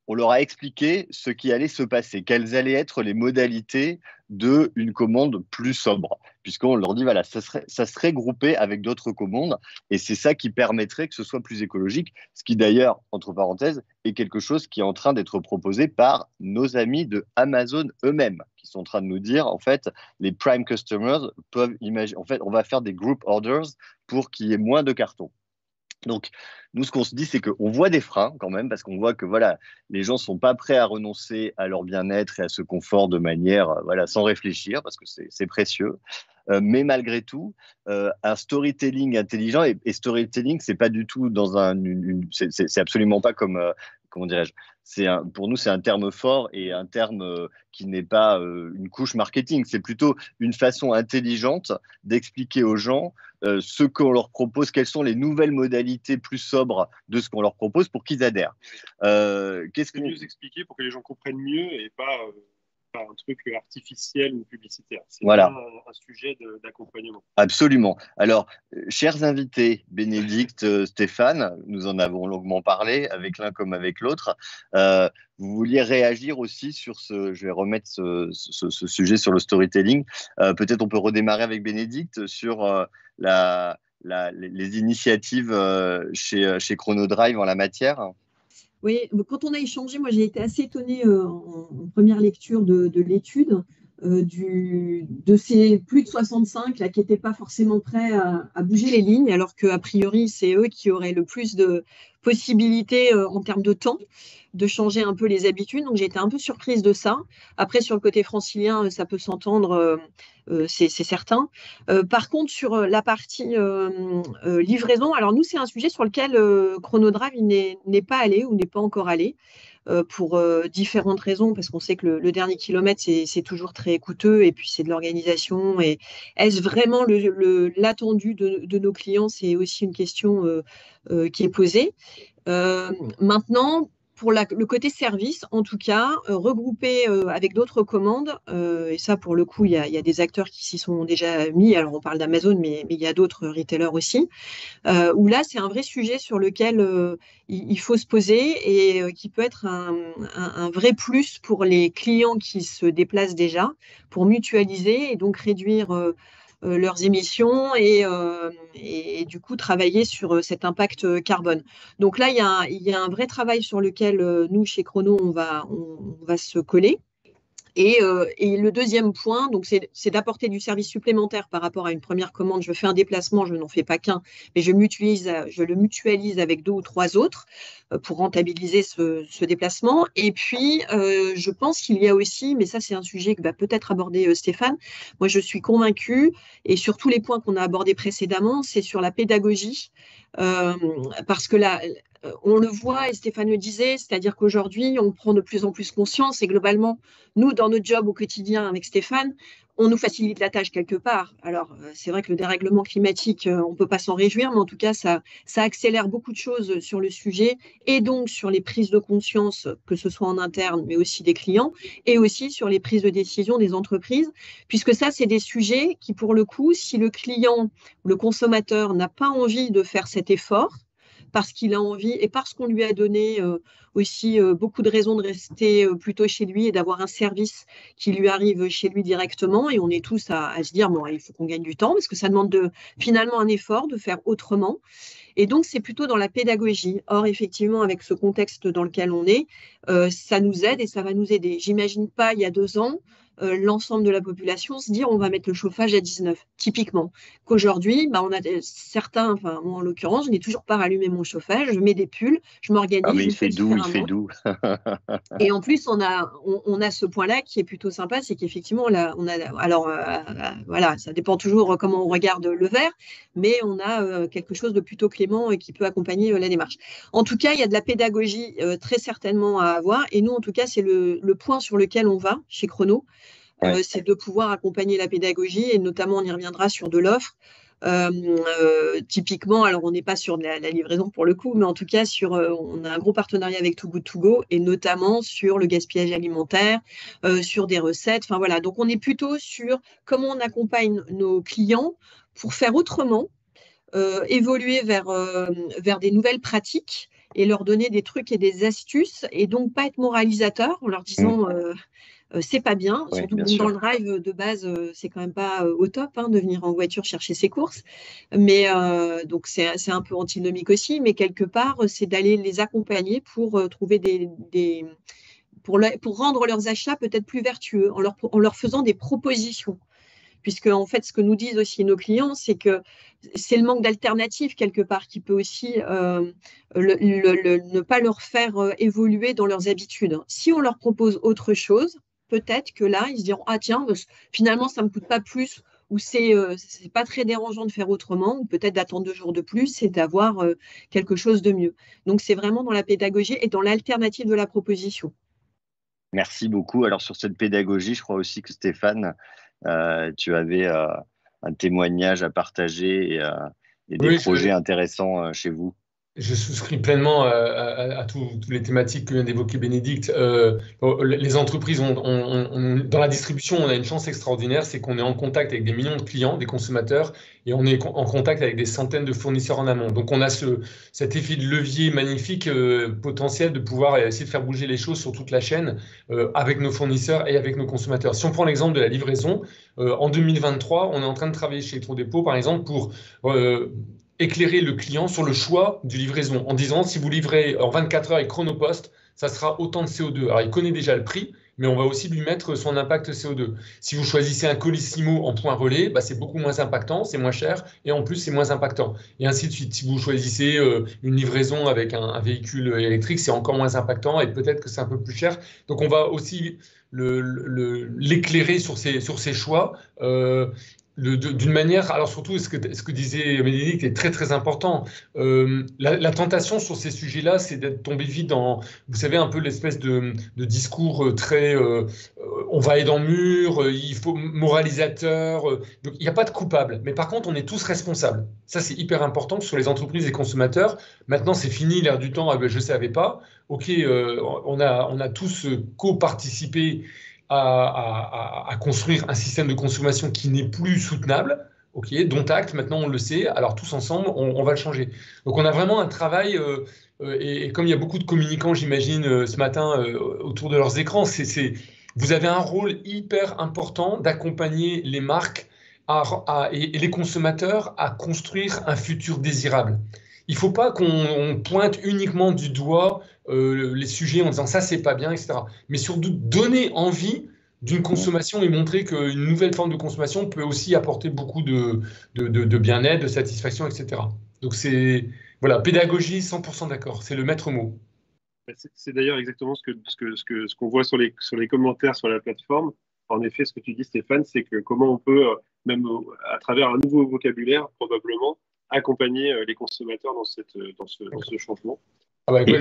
on leur a expliqué ce qui allait se passer, quelles allaient être les modalités d'une commande plus sobre, puisqu'on leur dit, voilà, ça serait groupé avec d'autres commandes, et c'est ça qui permettrait que ce soit plus écologique, ce qui d'ailleurs, entre parenthèses, est quelque chose qui est en train d'être proposé par nos amis de Amazon eux-mêmes, qui sont en train de nous dire, en fait, les prime customers peuvent imaginer, en fait, on va faire des group orders pour qu'il y ait moins de cartons. Donc, nous, ce qu'on se dit, c'est qu'on voit des freins quand même, parce qu'on voit que voilà, les gens ne sont pas prêts à renoncer à leur bien-être et à ce confort de manière, sans réfléchir, parce que c'est précieux. Mais malgré tout, un storytelling intelligent, et storytelling, c'est pas du tout dans c'est absolument pas comme, comment dirais-je, pour nous, c'est un terme fort et un terme qui n'est pas une couche marketing. C'est plutôt une façon intelligente d'expliquer aux gens ce qu'on leur propose, quelles sont les nouvelles modalités plus sobres de ce qu'on leur propose pour qu'ils adhèrent. C'est mieux expliquer pour que les gens comprennent mieux et pas un truc artificiel ou publicitaire. C'est voilà. Un sujet d'accompagnement. Absolument. Alors, chers invités, Bénédicte, Stéphane, nous en avons longuement parlé, avec l'un comme avec l'autre. Vous vouliez réagir aussi sur je vais remettre ce sujet sur le storytelling. Peut-être on peut redémarrer avec Bénédicte sur les initiatives chez Chronodrive en la matière. Oui, quand on a échangé, moi j'ai été assez étonnée en première lecture de l'étude de ces plus de 65 là, qui n'étaient pas forcément prêts à bouger les lignes, alors qu'a priori c'est eux qui auraient le plus de possibilités en termes de temps de changer un peu les habitudes. Donc j'ai été un peu surprise de ça. Après, sur le côté francilien, ça peut s'entendre, c'est certain. Par contre, sur la partie livraison, alors nous, c'est un sujet sur lequel Chronodrive n'est pas allé ou n'est pas encore allé. Pour différentes raisons, parce qu'on sait que le dernier kilomètre, c'est toujours très coûteux, et puis c'est de l'organisation. Et est-ce vraiment l'attendu de nos clients? C'est aussi une question qui est posée. Maintenant, pour le côté service, en tout cas, regroupé avec d'autres commandes, et ça, pour le coup, il y a des acteurs qui s'y sont déjà mis. Alors, on parle d'Amazon, mais il y a d'autres retailers aussi, où là, c'est un vrai sujet sur lequel il faut se poser et qui peut être un vrai plus pour les clients qui se déplacent déjà, pour mutualiser et donc réduire leurs émissions et du coup travailler sur cet impact carbone. Donc là, il y a un vrai travail sur lequel nous, chez Chrono, on va se coller. Et le deuxième point, donc c'est d'apporter du service supplémentaire par rapport à une première commande. Je fais un déplacement, je n'en fais pas qu'un, mais je le mutualise avec 2 ou 3 autres pour rentabiliser ce déplacement. Et puis, je pense qu'il y a aussi, mais ça c'est un sujet que va peut-être aborder Stéphane, moi je suis convaincue, et sur tous les points qu'on a abordés précédemment, c'est sur la pédagogie, parce que là, on le voit, et Stéphane le disait, c'est-à-dire qu'aujourd'hui, on prend de plus en plus conscience, et globalement, nous, dans notre job au quotidien avec Stéphane, on nous facilite la tâche quelque part. Alors, c'est vrai que le dérèglement climatique, on ne peut pas s'en réjouir, mais en tout cas, ça accélère beaucoup de choses sur le sujet, et donc sur les prises de conscience, que ce soit en interne, mais aussi des clients, et aussi sur les prises de décision des entreprises, puisque ça, c'est des sujets qui, pour le coup, si le client, le consommateur n'a pas envie de faire cet effort, parce qu'il a envie et parce qu'on lui a donné aussi beaucoup de raisons de rester plutôt chez lui et d'avoir un service qui lui arrive chez lui directement. Et on est tous à se dire, bon, il faut qu'on gagne du temps parce que ça demande finalement un effort de faire autrement. Et donc, c'est plutôt dans la pédagogie. Or, effectivement, avec ce contexte dans lequel on est, ça nous aide et ça va nous aider. J'imagine pas, il y a 2 ans, l'ensemble de la population se dire on va mettre le chauffage à 19, typiquement. Qu'aujourd'hui, on a certains, enfin moi en l'occurrence, je n'ai toujours pas rallumé mon chauffage, je mets des pulls, je m'organise, mais je fais différemment. Il fait doux. Et en plus, on a ce point-là qui est plutôt sympa, c'est qu'effectivement, voilà, ça dépend toujours comment on regarde le verre, mais on a quelque chose de plutôt clément et qui peut accompagner la démarche. En tout cas, il y a de la pédagogie très certainement à avoir, et nous, en tout cas, c'est le point sur lequel on va chez Chrono, c'est de pouvoir accompagner la pédagogie, et notamment, on y reviendra sur de l'offre. Typiquement, alors on n'est pas sur la livraison pour le coup, mais en tout cas on a un gros partenariat avec Too Good To Go et notamment sur le gaspillage alimentaire, sur des recettes. Enfin voilà, donc on est plutôt sur comment on accompagne nos clients pour faire autrement, évoluer vers des nouvelles pratiques et leur donner des trucs et des astuces et donc pas être moralisateur en leur disant c'est pas bien, Oui, surtout bien dans le drive de base, c'est quand même pas au top de venir en voiture chercher ses courses. Mais donc c'est un peu antinomique aussi, mais quelque part, c'est d'aller les accompagner pour trouver pour rendre leurs achats peut-être plus vertueux en leur faisant des propositions. Puisque en fait, ce que nous disent aussi nos clients, c'est que c'est le manque d'alternatives quelque part qui peut aussi ne pas leur faire évoluer dans leurs habitudes. Si on leur propose autre chose, peut-être que là, ils se diront ah tiens, finalement ça me coûte pas plus, ou c'est pas très dérangeant de faire autrement, ou peut-être d'attendre 2 jours de plus et d'avoir quelque chose de mieux. Donc c'est vraiment dans la pédagogie et dans l'alternative de la proposition. Merci beaucoup. Alors sur cette pédagogie, je crois aussi que Stéphane, tu avais un témoignage à partager et des projets intéressants chez vous. Je souscris pleinement à toutes les thématiques que vient d'évoquer Bénédicte. Les entreprises, dans la distribution, on a une chance extraordinaire, c'est qu'on est en contact avec des millions de clients, des consommateurs, et on est en contact avec des centaines de fournisseurs en amont. Donc on a cet effet de levier magnifique potentiel de pouvoir essayer de faire bouger les choses sur toute la chaîne avec nos fournisseurs et avec nos consommateurs. Si on prend l'exemple de la livraison, en 2023, on est en train de travailler chez Electrodépôt, par exemple, pour éclairer le client sur le choix du livraison en disant si vous livrez en 24 heures avec Chronopost, ça sera autant de CO2. Alors il connaît déjà le prix, mais on va aussi lui mettre son impact CO2. Si vous choisissez un Colissimo en point relais, c'est beaucoup moins impactant, c'est moins cher et en plus c'est moins impactant. Et ainsi de suite. Si vous choisissez une livraison avec un véhicule électrique, c'est encore moins impactant et peut-être que c'est un peu plus cher. Donc on va aussi l'éclairer sur ses choix. D'une manière, alors surtout ce que disait Bénédicte est très très important. La tentation sur ces sujets-là, c'est d'être tombé vite dans, vous savez, un peu l'espèce de discours très on va aller dans le mur, il faut moralisateur. Donc il n'y a pas de coupable, mais par contre on est tous responsables. Ça c'est hyper important sur les entreprises et les consommateurs. Maintenant c'est fini l'air du temps. Je ne savais pas. Ok, on a tous co-participé à construire un système de consommation qui n'est plus soutenable, dont acte, maintenant on le sait, alors tous ensemble, on va le changer. Donc on a vraiment un travail, et comme il y a beaucoup de communicants, j'imagine, ce matin, autour de leurs écrans, vous avez un rôle hyper important d'accompagner les marques et les consommateurs à construire un futur désirable. Il ne faut pas qu'on pointe uniquement du doigt les sujets en disant ça c'est pas bien, etc. Mais surtout donner envie d'une consommation et montrer qu'une nouvelle forme de consommation peut aussi apporter beaucoup de bien-être, de satisfaction, etc. Donc c'est voilà, pédagogie 100% d'accord, c'est le maître mot. C'est d'ailleurs exactement ce qu'on voit sur les commentaires sur la plateforme. En effet, ce que tu dis Stéphane, c'est que comment on peut, même à travers un nouveau vocabulaire probablement, accompagner les consommateurs dans ce changement.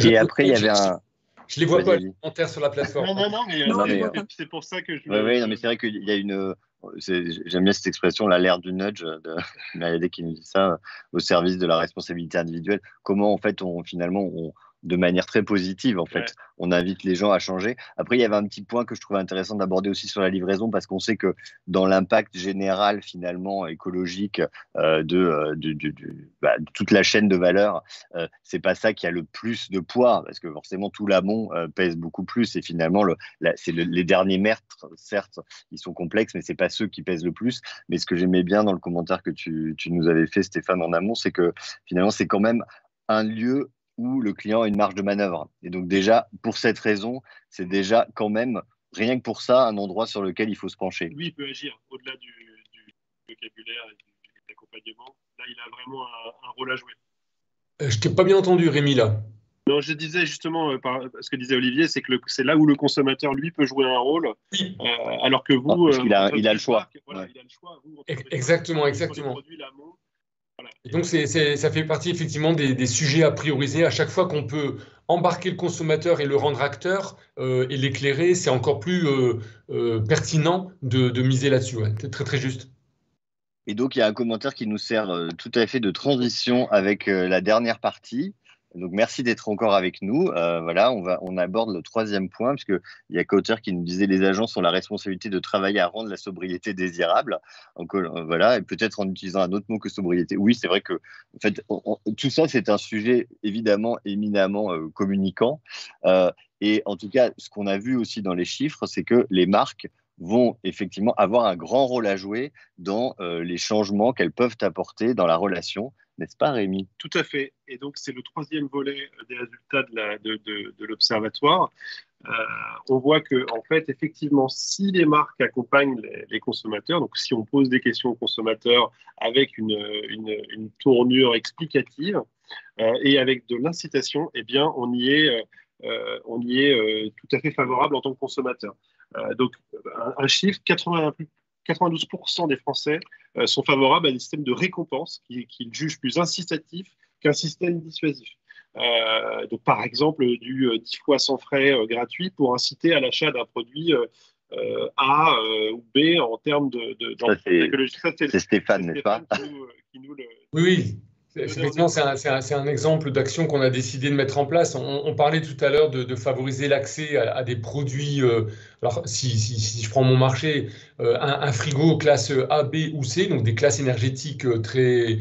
Et après, il y avait un... Je les vois pas, les commentaires sur la plateforme. mais c'est pour ça que je... Oui, non, mais c'est vrai qu'il y a une... J'aime bien cette expression, l'alerte du nudge, de Marie qui nous dit ça, au service de la responsabilité individuelle. Comment, en fait, de manière très positive, en fait, on invite les gens à changer. Après, il y avait un petit point que je trouvais intéressant d'aborder aussi sur la livraison, parce qu'on sait que dans l'impact général, finalement, écologique de toute la chaîne de valeur, c'est pas ça qui a le plus de poids, parce que forcément, tout l'amont pèse beaucoup plus. Et finalement, les derniers mètres, certes, ils sont complexes, mais c'est pas ceux qui pèsent le plus. Mais ce que j'aimais bien dans le commentaire que tu nous avais fait, Stéphane, en amont, c'est que finalement, c'est quand même un lieu où le client a une marge de manœuvre. Et donc déjà, pour cette raison, c'est déjà quand même rien que pour ça, un endroit sur lequel il faut se pencher. Lui, il peut agir au-delà du vocabulaire et de l'accompagnement. Là, il a vraiment un rôle à jouer. Je t'ai pas bien entendu, Rémi, là. Non, je disais justement, ce que disait Olivier, c'est que c'est là où le consommateur, lui, peut jouer un rôle, alors que vous... Parce qu'il a le choix. Voilà, Ouais. il a le choix. Vous, Exactement. Voilà. Et donc, ça fait partie effectivement des sujets à prioriser. À chaque fois qu'on peut embarquer le consommateur et le rendre acteur et l'éclairer, c'est encore plus pertinent de miser là-dessus. Ouais. C'est très, très juste. Et donc, il y a un commentaire qui nous sert tout à fait de transition avec la dernière partie. Donc, merci d'être encore avec nous. Voilà, on aborde le troisième point, puisqu'il y a Kauter qui nous disait les agences ont la responsabilité de travailler à rendre la sobriété désirable. Donc, voilà, et peut-être en utilisant un autre mot que sobriété. Oui, c'est vrai que en fait, tout ça, c'est un sujet évidemment éminemment communicant. Et en tout cas, ce qu'on a vu aussi dans les chiffres, c'est que les marques vont effectivement avoir un grand rôle à jouer dans les changements qu'elles peuvent apporter dans la relation. N'est-ce pas, Rémi? Tout à fait. Et donc, c'est le troisième volet des résultats de l'Observatoire. On voit que, en fait, effectivement, si les marques accompagnent les consommateurs, donc si on pose des questions aux consommateurs avec une tournure explicative et avec de l'incitation, eh bien, on y est tout à fait favorable en tant que consommateur. Donc, un chiffre, 92% des Français sont favorables à des systèmes de récompense qu'ils jugent plus incitatifs qu'un système dissuasif. Donc, par exemple, du 10 fois sans frais gratuit pour inciter à l'achat d'un produit A ou B en termes d'écologie. C'est Stéphane, n'est-ce pas? Qui nous le... Oui. Effectivement, c'est un exemple d'action qu'on a décidé de mettre en place. On parlait tout à l'heure de favoriser l'accès à des produits. Alors, si je prends mon marché, un frigo classe A, B ou C, donc des classes énergétiques très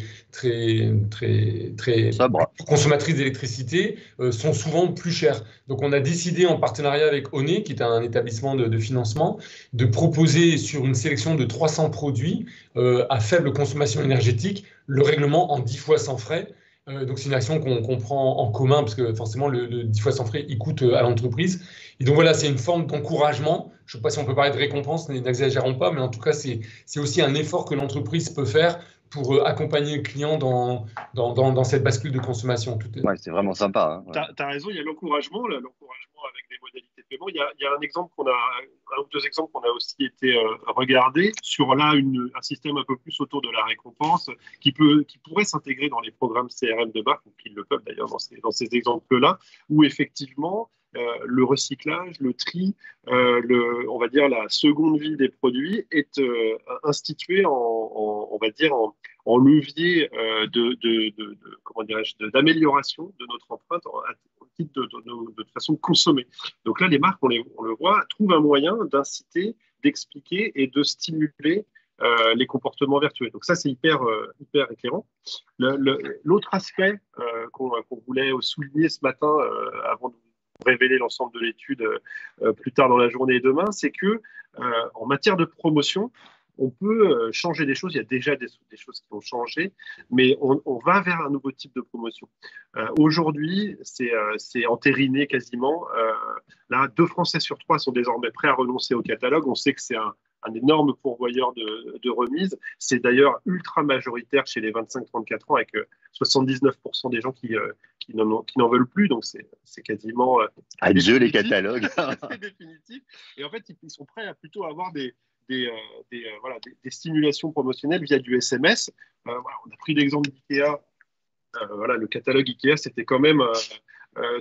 consommatrices d'électricité, sont souvent plus chères. Donc, on a décidé en partenariat avec ONE, qui est un établissement de financement, de proposer sur une sélection de 300 produits à faible consommation énergétique le règlement en 10 fois sans frais. Donc, c'est une action qu'on prend en commun parce que forcément, le 10 fois sans frais, il coûte à l'entreprise. Et donc, voilà, c'est une forme d'encouragement. Je ne sais pas si on peut parler de récompense, n'exagérons pas, mais en tout cas, c'est aussi un effort que l'entreprise peut faire pour accompagner le client dans cette bascule de consommation. Ouais, c'est vraiment sympa. Hein, ouais. Tu as raison, il y a l'encouragement avec des modalités de paiement. Il y a un ou deux exemples qu'on a aussi été regardés sur un système un peu plus autour de la récompense qui pourrait s'intégrer dans les programmes CRM de marque, ou qui le peuvent d'ailleurs dans ces exemples-là, où effectivement le recyclage, le tri, on va dire la seconde vie des produits est institué on va dire en levier d'amélioration de notre empreinte au titre de façon de consommer. Donc là, les marques, on le voit, trouvent un moyen d'inciter, d'expliquer et de stimuler les comportements vertueux. Donc ça, c'est hyper éclairant. L'autre aspect qu'on voulait souligner ce matin avant de révéler l'ensemble de l'étude plus tard dans la journée et demain, c'est que en matière de promotion, on peut changer des choses. Il y a déjà des choses qui ont changé, mais on va vers un nouveau type de promotion. Aujourd'hui, c'est entériné quasiment. Là, 2 Français sur 3 sont désormais prêts à renoncer au catalogue. On sait que c'est un énorme pourvoyeur de remises. C'est d'ailleurs ultra majoritaire chez les 25-34 ans, avec 79% des gens qui n'en veulent plus. Donc, c'est quasiment... adieu les catalogues. C'est définitif. Et en fait, ils sont prêts à plutôt avoir des stimulations promotionnelles via du SMS. On a pris l'exemple d'IKEA. Le catalogue IKEA, c'était quand même,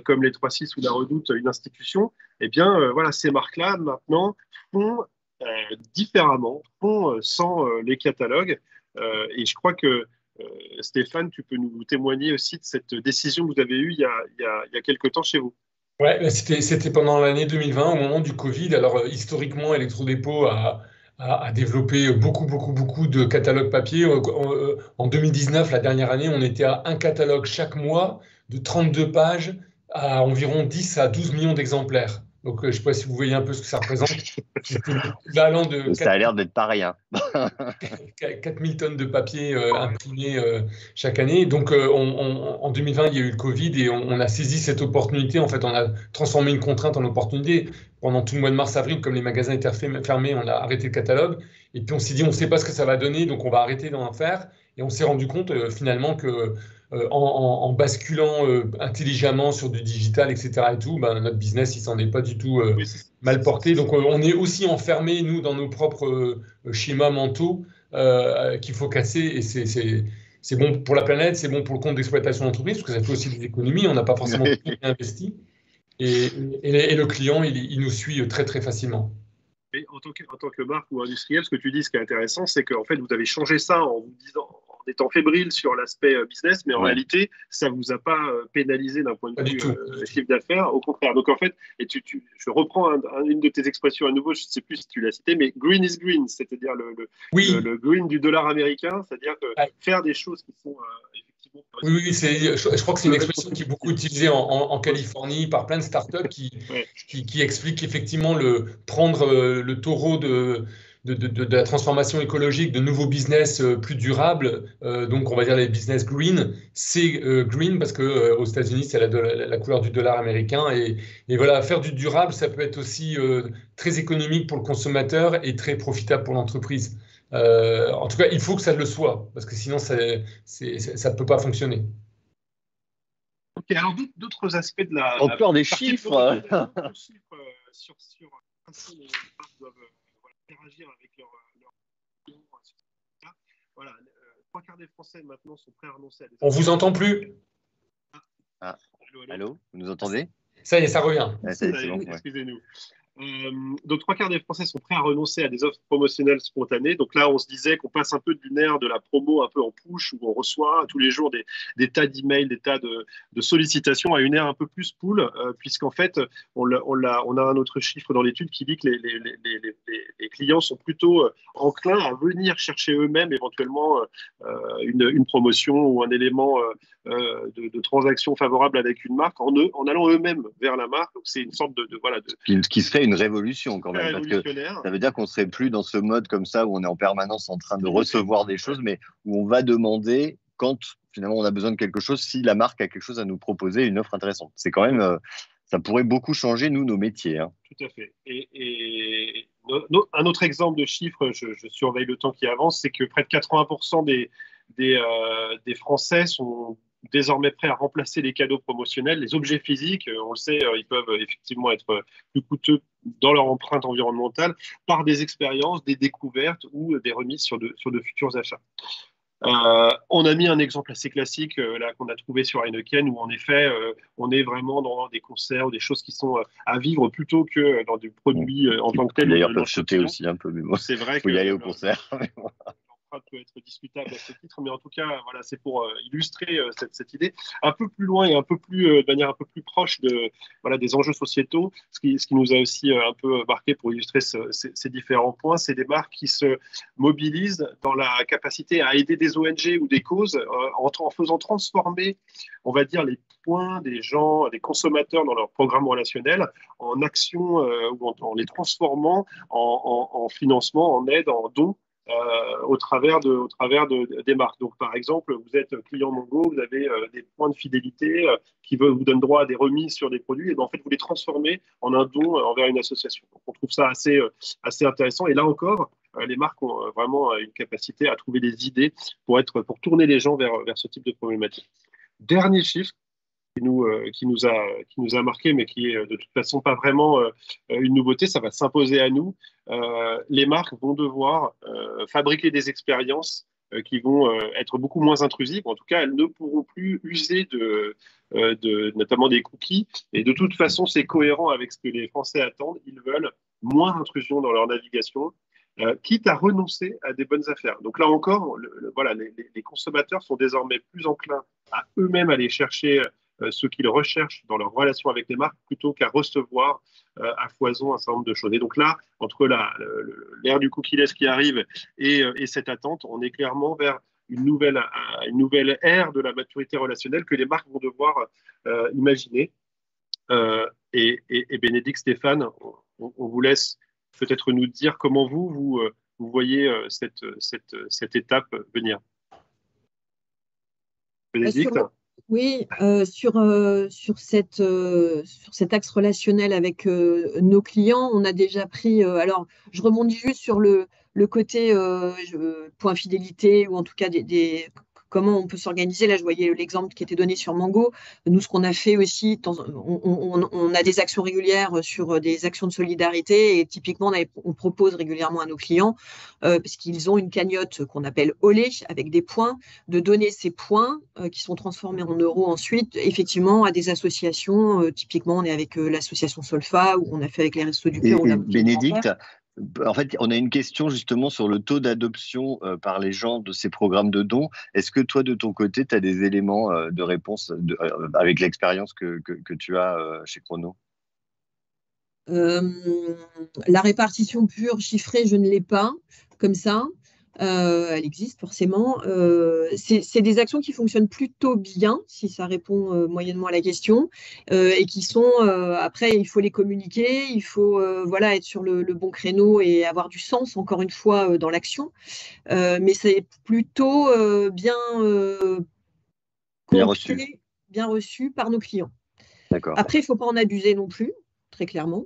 comme les 3-6 ou la Redoute, une institution. Eh bien, ces marques-là, maintenant, font différemment, font sans les catalogues. Et je crois que, Stéphane, tu peux nous témoigner aussi de cette décision que vous avez eue il y a quelques temps chez vous. Ouais, c'était pendant l'année 2020, au moment du Covid. Alors, historiquement, Electrodépôt a développé beaucoup de catalogues papier. En 2019, la dernière année, on était à un catalogue chaque mois de 32 pages à environ 10 à 12 millions d'exemplaires. Donc, je ne sais pas si vous voyez un peu ce que ça représente. C'est l'équivalent de Ça a l'air d'être pas rien. 4000 tonnes de papier imprimé chaque année. Donc, en 2020, il y a eu le Covid et on a saisi cette opportunité. En fait, on a transformé une contrainte en opportunité. Pendant tout le mois de mars-avril, comme les magasins étaient fermés, on a arrêté le catalogue. Et puis, on s'est dit, on ne sait pas ce que ça va donner, donc on va arrêter d'en faire. Et on s'est rendu compte finalement que en basculant intelligemment sur du digital, etc., et tout, ben, notre business, il s'en est pas du tout mal porté. Donc, on est aussi enfermés, nous, dans nos propres schémas mentaux qu'il faut casser. Et c'est bon pour la planète, c'est bon pour le compte d'exploitation d'entreprise, parce que ça fait aussi des économies. On n'a pas forcément investi. Et le client, il nous suit très, très facilement. Et en tant que marque ou industriel, ce que tu dis, ce qui est intéressant, c'est qu'en fait, vous avez changé ça en vous disant, en étant fébrile sur l'aspect business, mais en réalité, ça ne vous a pas pénalisé d'un point de vue chiffre d'affaires. Au contraire. Donc, en fait, et je reprends une de tes expressions à nouveau, je ne sais plus si tu l'as cité, mais green is green, c'est-à-dire le green du dollar américain, c'est-à-dire faire des choses qui sont Oui, je crois que c'est une expression qui est beaucoup utilisée en Californie par plein de startups qui expliquent effectivement prendre le taureau de la transformation écologique, de nouveaux business plus durables. Donc, on va dire les business green. C'est green parce qu'aux États-Unis, c'est la couleur du dollar américain. Et voilà, faire du durable, ça peut être aussi très économique pour le consommateur et très profitable pour l'entreprise. En tout cas, il faut que ça le soit, parce que sinon, ça ne peut pas fonctionner. Ok, alors d'autres aspects de la... Encore des chiffres sur les marques doivent interagir avec leurs clients. Voilà, 3/4 des Français maintenant sont prêts à renoncer à des... On vous entend plus. Allô, vous nous entendez? Ça y est, ça revient. C'est bon, excusez-nous. Donc, 3/4 des Français sont prêts à renoncer à des offres promotionnelles spontanées. Donc là, on se disait qu'on passe un peu d'une ère de la promo un peu en push, où on reçoit tous les jours des tas d'emails, des tas de sollicitations, à une ère un peu plus pull, puisqu'en fait, on a un autre chiffre dans l'étude qui dit que les clients sont plutôt enclins à venir chercher eux-mêmes éventuellement une promotion ou un élément de transaction favorable avec une marque en allant eux-mêmes vers la marque. Donc, c'est une sorte de qui serait une révolution quand même, parce que ça veut dire qu'on ne serait plus dans ce mode comme ça où on est en permanence en train de recevoir des choses, mais où on va demander quand finalement on a besoin de quelque chose, si la marque a quelque chose à nous proposer, une offre intéressante. C'est quand même, ça pourrait beaucoup changer, nous, nos métiers. Hein. Tout à fait. Et un autre exemple de chiffre, je surveille le temps qui avance, c'est que près de 80% des Français sont désormais prêts à remplacer les cadeaux promotionnels, les objets physiques, on le sait, ils peuvent effectivement être plus coûteux dans leur empreinte environnementale, par des expériences, des découvertes ou des remises sur de futurs achats. On a mis un exemple assez classique là qu'on a trouvé sur Heineken où en effet on est vraiment dans des concerts ou des choses qui sont à vivre plutôt que dans du produit en tant que tel. D'ailleurs, peuvent sauter aussi un peu, mais bon, c'est vrai faut y aller au concert. Peut être discutable à ce titre, mais en tout cas, voilà, c'est pour illustrer cette idée un peu plus loin et un peu plus, de manière un peu plus proche des enjeux sociétaux. Ce qui nous a aussi un peu marqué pour illustrer ces différents points, c'est des marques qui se mobilisent dans la capacité à aider des ONG ou des causes en faisant transformer, on va dire, les points des gens, des consommateurs dans leur programme relationnel en actions ou en les transformant en financement, en aide, en dons. Au travers des marques. Donc, par exemple, vous êtes client Mongo, vous avez des points de fidélité qui vous donnent droit à des remises sur des produits, et bien, en fait, vous les transformez en un don envers une association. Donc, on trouve ça assez intéressant. Et là encore, les marques ont vraiment une capacité à trouver des idées pour tourner les gens vers ce type de problématique. Dernier chiffre qui nous a marqué, mais qui est de toute façon pas vraiment une nouveauté, ça va s'imposer à nous. Les marques vont devoir fabriquer des expériences qui vont être beaucoup moins intrusives. En tout cas, elles ne pourront plus user notamment des cookies. Et de toute façon, c'est cohérent avec ce que les Français attendent. Ils veulent moins d'intrusion dans leur navigation, quitte à renoncer à des bonnes affaires. Donc là encore, les consommateurs sont désormais plus enclins à eux-mêmes aller chercher ce qu'ils recherchent dans leur relation avec les marques plutôt qu'à recevoir à foison un certain nombre de choses. Et donc là, entre l'ère du cookie-less qui arrive et cette attente, on est clairement vers une nouvelle ère de la maturité relationnelle que les marques vont devoir imaginer. Et Bénédicte, Stéphane, on vous laisse peut-être nous dire comment vous voyez cette étape venir. Bénédicte ? Oui, sur cet axe relationnel avec nos clients, on a déjà pris. Alors, je rebondis juste sur le côté point fidélité, ou en tout cas comment on peut s'organiser. Là, je voyais l'exemple qui était donné sur Mango. Nous, ce qu'on a fait aussi, on a des actions régulières sur des actions de solidarité, et typiquement, on propose régulièrement à nos clients, parce qu'ils ont une cagnotte qu'on appelle Olé, avec des points, de donner ces points qui sont transformés en euros ensuite, effectivement, à des associations. Typiquement, on est avec l'association Solfa, ou on a fait avec les Restos du Cœur. Et Bénédicte, en fait, on a une question justement sur le taux d'adoption par les gens de ces programmes de dons. Est-ce que toi, de ton côté, tu as des éléments de réponse avec l'expérience que tu as chez Chrono? La répartition pure chiffrée, je ne l'ai pas comme ça. Elle existe forcément. C'est des actions qui fonctionnent plutôt bien, si ça répond moyennement à la question, et qui sont, après, il faut les communiquer, il faut être sur le bon créneau et avoir du sens, encore une fois, dans l'action. Mais c'est plutôt bien reçu. Bien reçu par nos clients. D'accord. Après, il ne faut pas en abuser non plus, très clairement.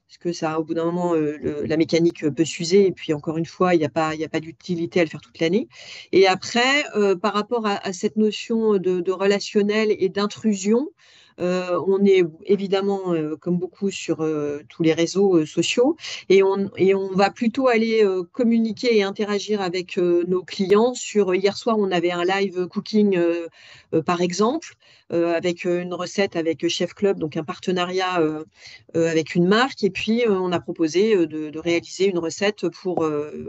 Parce que ça, au bout d'un moment, la mécanique peut s'user, et puis encore une fois, il n'y a pas d'utilité à le faire toute l'année. Et après, par rapport à cette notion de relationnel et d'intrusion, on est évidemment, comme beaucoup, sur tous les réseaux sociaux, et on va plutôt aller communiquer et interagir avec nos clients. Hier soir, on avait un live cooking, par exemple, avec une recette avec Chef Club, donc un partenariat avec une marque, et puis on a proposé de réaliser une recette pour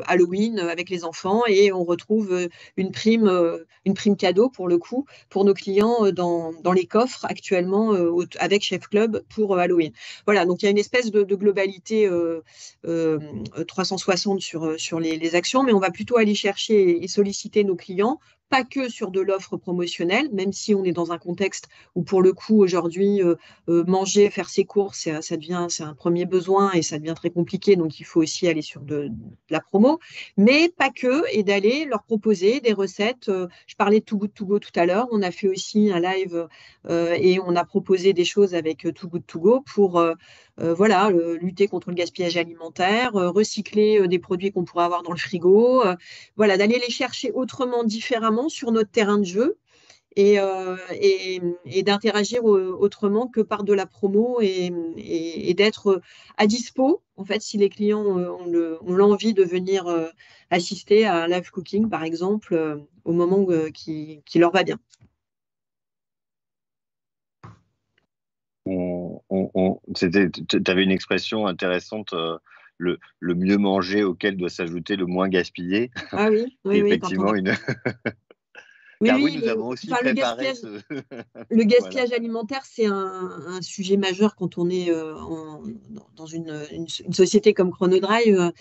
Halloween avec les enfants, et on retrouve une prime cadeau, pour le coup, pour nos clients dans les coffres actuellement avec Chef Club pour Halloween. Voilà, donc il y a une espèce de globalité 360 sur les actions, mais on va plutôt aller chercher et solliciter nos clients, pas que sur de l'offre promotionnelle, même si on est dans un contexte où, pour le coup, aujourd'hui, manger, faire ses courses, c'est un premier besoin, et ça devient très compliqué, donc il faut aussi aller sur de la promo, mais pas que, et d'aller leur proposer des recettes. Je parlais de Too Good To Go tout à l'heure, on a fait aussi un live et on a proposé des choses avec Too Good To Go pour lutter contre le gaspillage alimentaire, recycler des produits qu'on pourrait avoir dans le frigo, d'aller les chercher autrement, différemment, sur notre terrain de jeu, et d'interagir autrement que par de la promo, et d'être à dispo, en fait, si les clients ont l'envie de venir assister à un live cooking, par exemple, au moment qui leur va bien. Tu avais une expression intéressante, le mieux manger auquel doit s'ajouter le moins gaspillé. Ah oui, oui, effectivement, nous avons aussi préparé le gaspillage alimentaire, c'est un sujet majeur quand on est dans une société comme Chronodrive,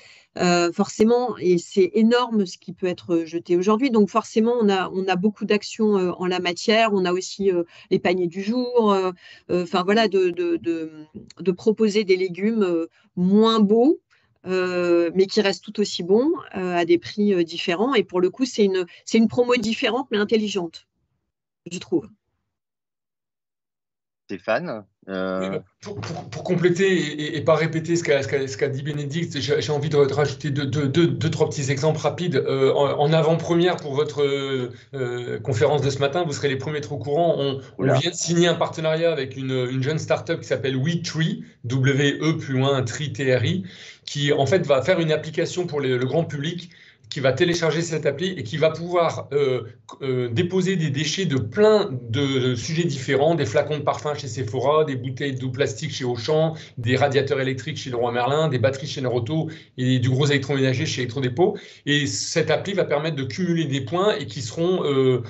forcément, et c'est énorme ce qui peut être jeté aujourd'hui. Donc forcément, on a beaucoup d'actions en la matière. On a aussi les paniers du jour, de proposer des légumes moins beaux, mais qui restent tout aussi bons, à des prix différents. Et pour le coup, c'est une promo différente, mais intelligente, je trouve. Stéphane, pour compléter et pas répéter ce qu'a dit Bénédicte, j'ai envie de rajouter deux, trois petits exemples rapides. En avant-première pour votre conférence de ce matin, vous serez les premiers à être au courant. On vient de signer un partenariat avec une jeune start-up qui s'appelle WeTree, W-E+Tree, qui en fait va faire une application pour le grand public, qui va télécharger cette appli et qui va pouvoir déposer des déchets de plein de sujets différents, des flacons de parfum chez Sephora, des bouteilles d'eau plastique chez Auchan, des radiateurs électriques chez Leroy Merlin, des batteries chez Neuroto et du gros électroménager chez Electrodépôt. Et cette appli va permettre de cumuler des points et qui seront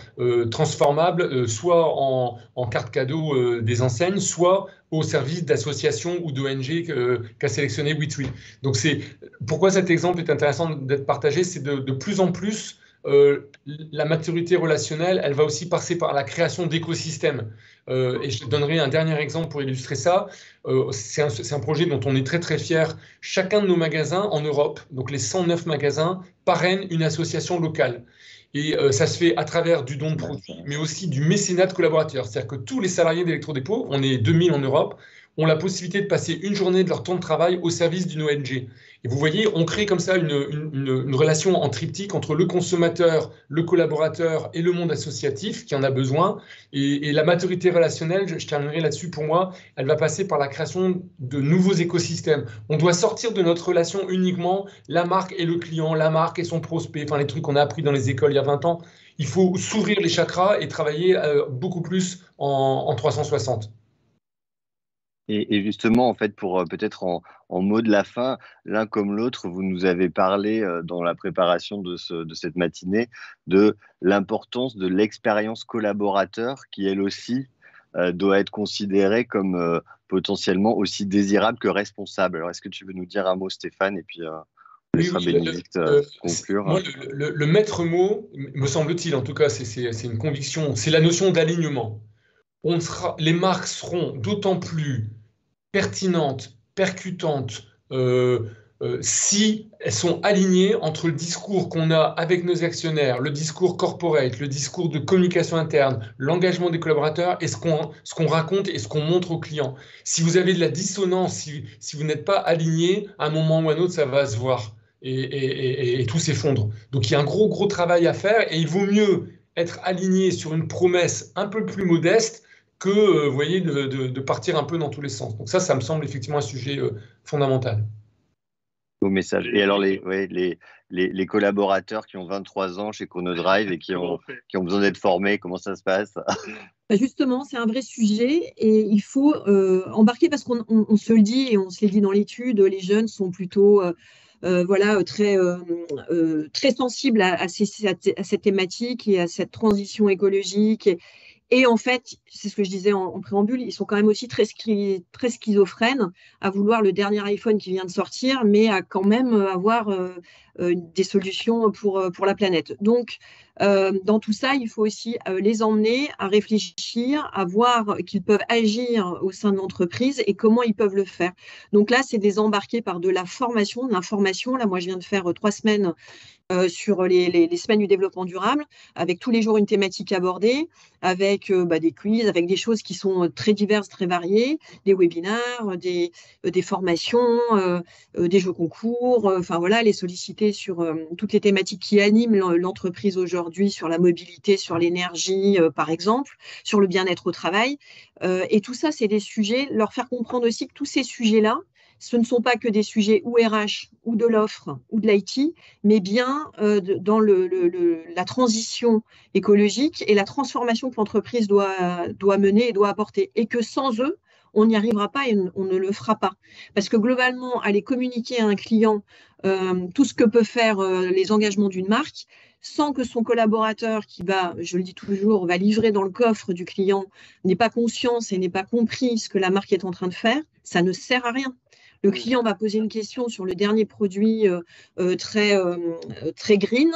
transformables soit en carte cadeau des enseignes, soit au service d'associations ou d'ONG qu'a sélectionné WeTree. Donc pourquoi cet exemple est intéressant d'être partagé, c'est de plus en plus la maturité relationnelle, elle va aussi passer par la création d'écosystèmes. Et je te donnerai un dernier exemple pour illustrer ça. C'est un projet dont on est très très fier. Chacun de nos magasins en Europe, donc les 109 magasins, parrainent une association locale. Et ça se fait à travers du don de produits, mais aussi du mécénat de collaborateurs. C'est-à-dire que tous les salariés d'Electrodépôt, on est 2000 en Europe, ont la possibilité de passer une journée de leur temps de travail au service d'une ONG. Et vous voyez, on crée comme ça une relation en triptyque entre le consommateur, le collaborateur et le monde associatif qui en a besoin. Et la maturité relationnelle, je terminerai là-dessus pour moi, elle va passer par la création de nouveaux écosystèmes. On doit sortir de notre relation uniquement la marque et le client, la marque et son prospect, enfin les trucs qu'on a appris dans les écoles il y a 20 ans. Il faut s'ouvrir les chakras et travailler beaucoup plus en 360. Et justement, en fait, pour peut-être en mot de la fin, l'un comme l'autre, vous nous avez parlé dans la préparation de cette matinée de l'importance de l'expérience collaborateur qui, elle aussi, doit être considérée comme potentiellement aussi désirable que responsable. Alors, est-ce que tu veux nous dire un mot, Stéphane, et puis on laissera Bénédicte conclure. Moi, le maître mot, me semble-t-il, en tout cas, c'est une conviction, c'est la notion d'alignement. Les marques seront d'autant plus pertinentes, percutantes, si elles sont alignées entre le discours qu'on a avec nos actionnaires, le discours corporate, le discours de communication interne, l'engagement des collaborateurs et ce qu'on raconte et ce qu'on montre aux clients. Si vous avez de la dissonance, si vous n'êtes pas aligné, à un moment ou à un autre, ça va se voir et tout s'effondre. Donc il y a un gros travail à faire et il vaut mieux être aligné sur une promesse un peu plus modeste que, vous voyez, de partir un peu dans tous les sens. Donc ça me semble effectivement un sujet fondamental. Beau message. Et alors, les collaborateurs qui ont 23 ans chez Chronodrive et qui ont besoin d'être formés, comment ça se passe? Justement, c'est un vrai sujet et il faut embarquer parce qu'on se le dit et on se l'est dit dans l'étude, les jeunes sont plutôt très sensibles à cette thématique et à cette transition écologique. Et en fait, c'est ce que je disais en préambule, ils sont quand même aussi très schizophrènes à vouloir le dernier iPhone qui vient de sortir, mais à quand même avoir des solutions pour la planète. Donc, dans tout ça, il faut aussi les emmener à réfléchir, à voir qu'ils peuvent agir au sein de l'entreprise et comment ils peuvent le faire. Donc là, c'est des embarqués par de la formation, de l'information. Là, moi, je viens de faire 3 semaines sur les semaines du développement durable, avec tous les jours une thématique abordée, avec des quiz, avec des choses qui sont très diverses, très variées, des webinaires, des formations, des jeux concours, enfin voilà, les solliciter sur toutes les thématiques qui animent l'entreprise aujourd'hui, sur la mobilité, sur l'énergie, par exemple, sur le bien-être au travail. Et tout ça, c'est des sujets, leur faire comprendre aussi que tous ces sujets-là, ce ne sont pas que des sujets ou RH, ou de l'offre, ou de l'IT, mais bien dans la transition écologique et la transformation que l'entreprise doit mener et doit apporter. Et que sans eux, on n'y arrivera pas et on ne le fera pas. Parce que globalement, aller communiquer à un client tout ce que peut faire les engagements d'une marque, sans que son collaborateur qui va, je le dis toujours, va livrer dans le coffre du client, n'ait pas conscience et n'ait pas compris ce que la marque est en train de faire, ça ne sert à rien. Le client va poser une question sur le dernier produit très green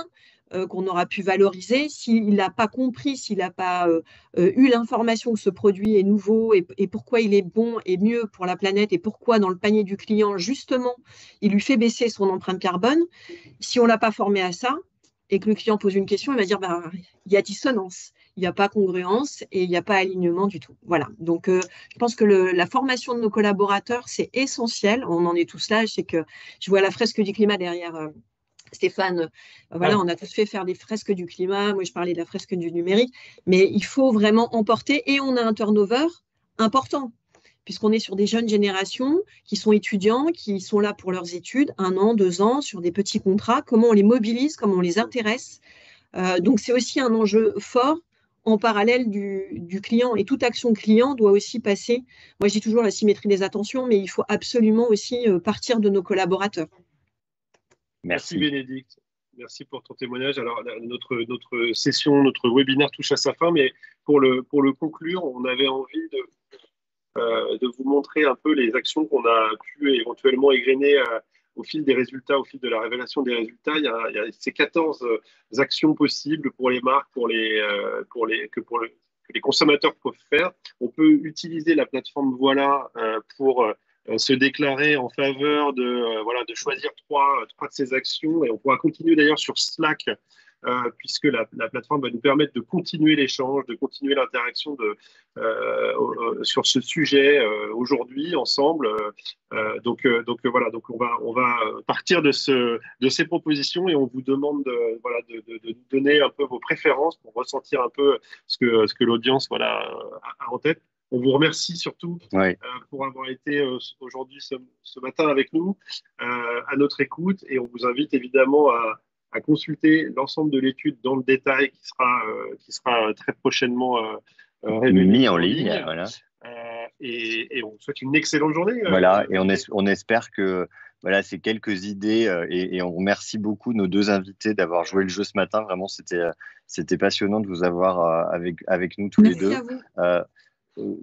qu'on aura pu valoriser. S'il n'a pas compris, s'il n'a pas eu l'information que ce produit est nouveau et pourquoi il est bon et mieux pour la planète et pourquoi dans le panier du client, justement, il lui fait baisser son empreinte carbone, si on ne l'a pas formé à ça et que le client pose une question, il va dire il y a dissonance. Il n'y a pas congruence et il n'y a pas alignement du tout. Voilà. Donc, je pense que la formation de nos collaborateurs, c'est essentiel. On en est tous là. Je sais que je vois la fresque du climat derrière Stéphane. Voilà, on a tous fait faire des fresques du climat. Moi, je parlais de la fresque du numérique. Mais il faut vraiment emporter et on a un turnover important puisqu'on est sur des jeunes générations qui sont étudiants, qui sont là pour leurs études, 1 an, 2 ans, sur des petits contrats. Comment on les mobilise, comment on les intéresse. Donc, c'est aussi un enjeu fort en parallèle du client. Et toute action client doit aussi passer, moi je dis toujours la symétrie des attentions, mais il faut absolument aussi partir de nos collaborateurs. Merci Bénédicte. Merci pour ton témoignage. Alors, notre session, notre webinaire touche à sa fin, mais pour le conclure, on avait envie de vous montrer un peu les actions qu'on a pu éventuellement égrener au fil des résultats, au fil de la révélation des résultats, il y a ces 14 actions possibles pour les marques, que les consommateurs peuvent faire. On peut utiliser la plateforme Voilà pour se déclarer en faveur de choisir trois de ces actions. Et on pourra continuer d'ailleurs sur Slack, puisque la plateforme va nous permettre de continuer l'échange, de continuer l'interaction sur ce sujet aujourd'hui ensemble. Donc voilà, donc on va partir de ces propositions et on vous demande de nous donner un peu vos préférences pour ressentir un peu ce que l'audience a en tête. On vous remercie surtout pour avoir été aujourd'hui, ce matin avec nous, à notre écoute, et on vous invite évidemment à consulter l'ensemble de l'étude dans le détail qui sera très prochainement mis en ligne. Voilà. Et on vous souhaite une excellente journée. Voilà, et on espère que ces quelques idées, et on remercie beaucoup nos deux invités d'avoir joué le jeu ce matin. Vraiment, c'était passionnant de vous avoir avec nous tous les deux. Merci à vous.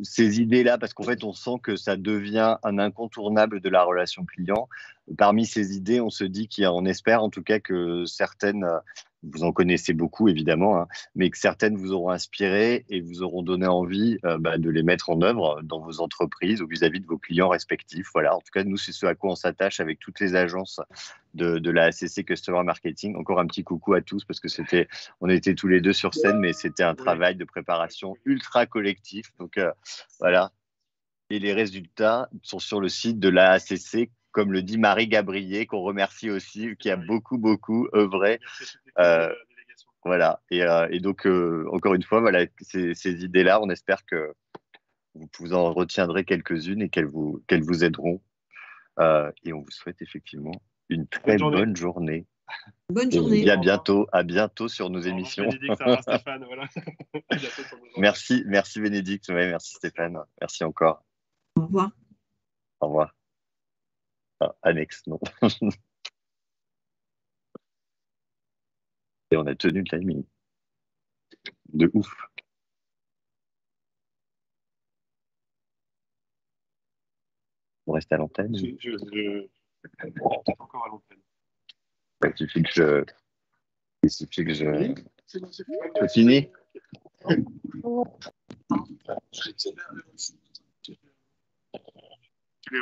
Ces idées-là, parce qu'en fait, on sent que ça devient un incontournable de la relation client. Parmi ces idées, on se dit on espère en tout cas que certaines, vous en connaissez beaucoup évidemment, hein, mais que certaines vous auront inspiré et vous auront donné envie de les mettre en œuvre dans vos entreprises ou vis-à-vis de vos clients respectifs. Voilà, en tout cas, nous, c'est ce à quoi on s'attache avec toutes les agences de la ACC Customer Marketing. Encore un petit coucou à tous parce que on était tous les deux sur scène, mais c'était un travail de préparation ultra collectif. Donc voilà. Et les résultats sont sur le site de la ACC, comme le dit Marie Gabrier, qu'on remercie aussi, qui a beaucoup œuvré. Voilà. Et donc, encore une fois, voilà, ces idées-là, on espère que vous en retiendrez quelques-unes et qu'elles vous aideront. Et on vous souhaite effectivement une très bonne journée. Bonne journée. Et à bientôt sur nos émissions. Bénédicte, Sarah, Stéphane, voilà. Merci Bénédicte, merci Stéphane, merci encore. Au revoir. Au revoir. Annexe, non. Et on a tenu le timing. De ouf. On reste à l'antenne. Je encore à l'antenne. Il suffit que je. C'est fini. Tu les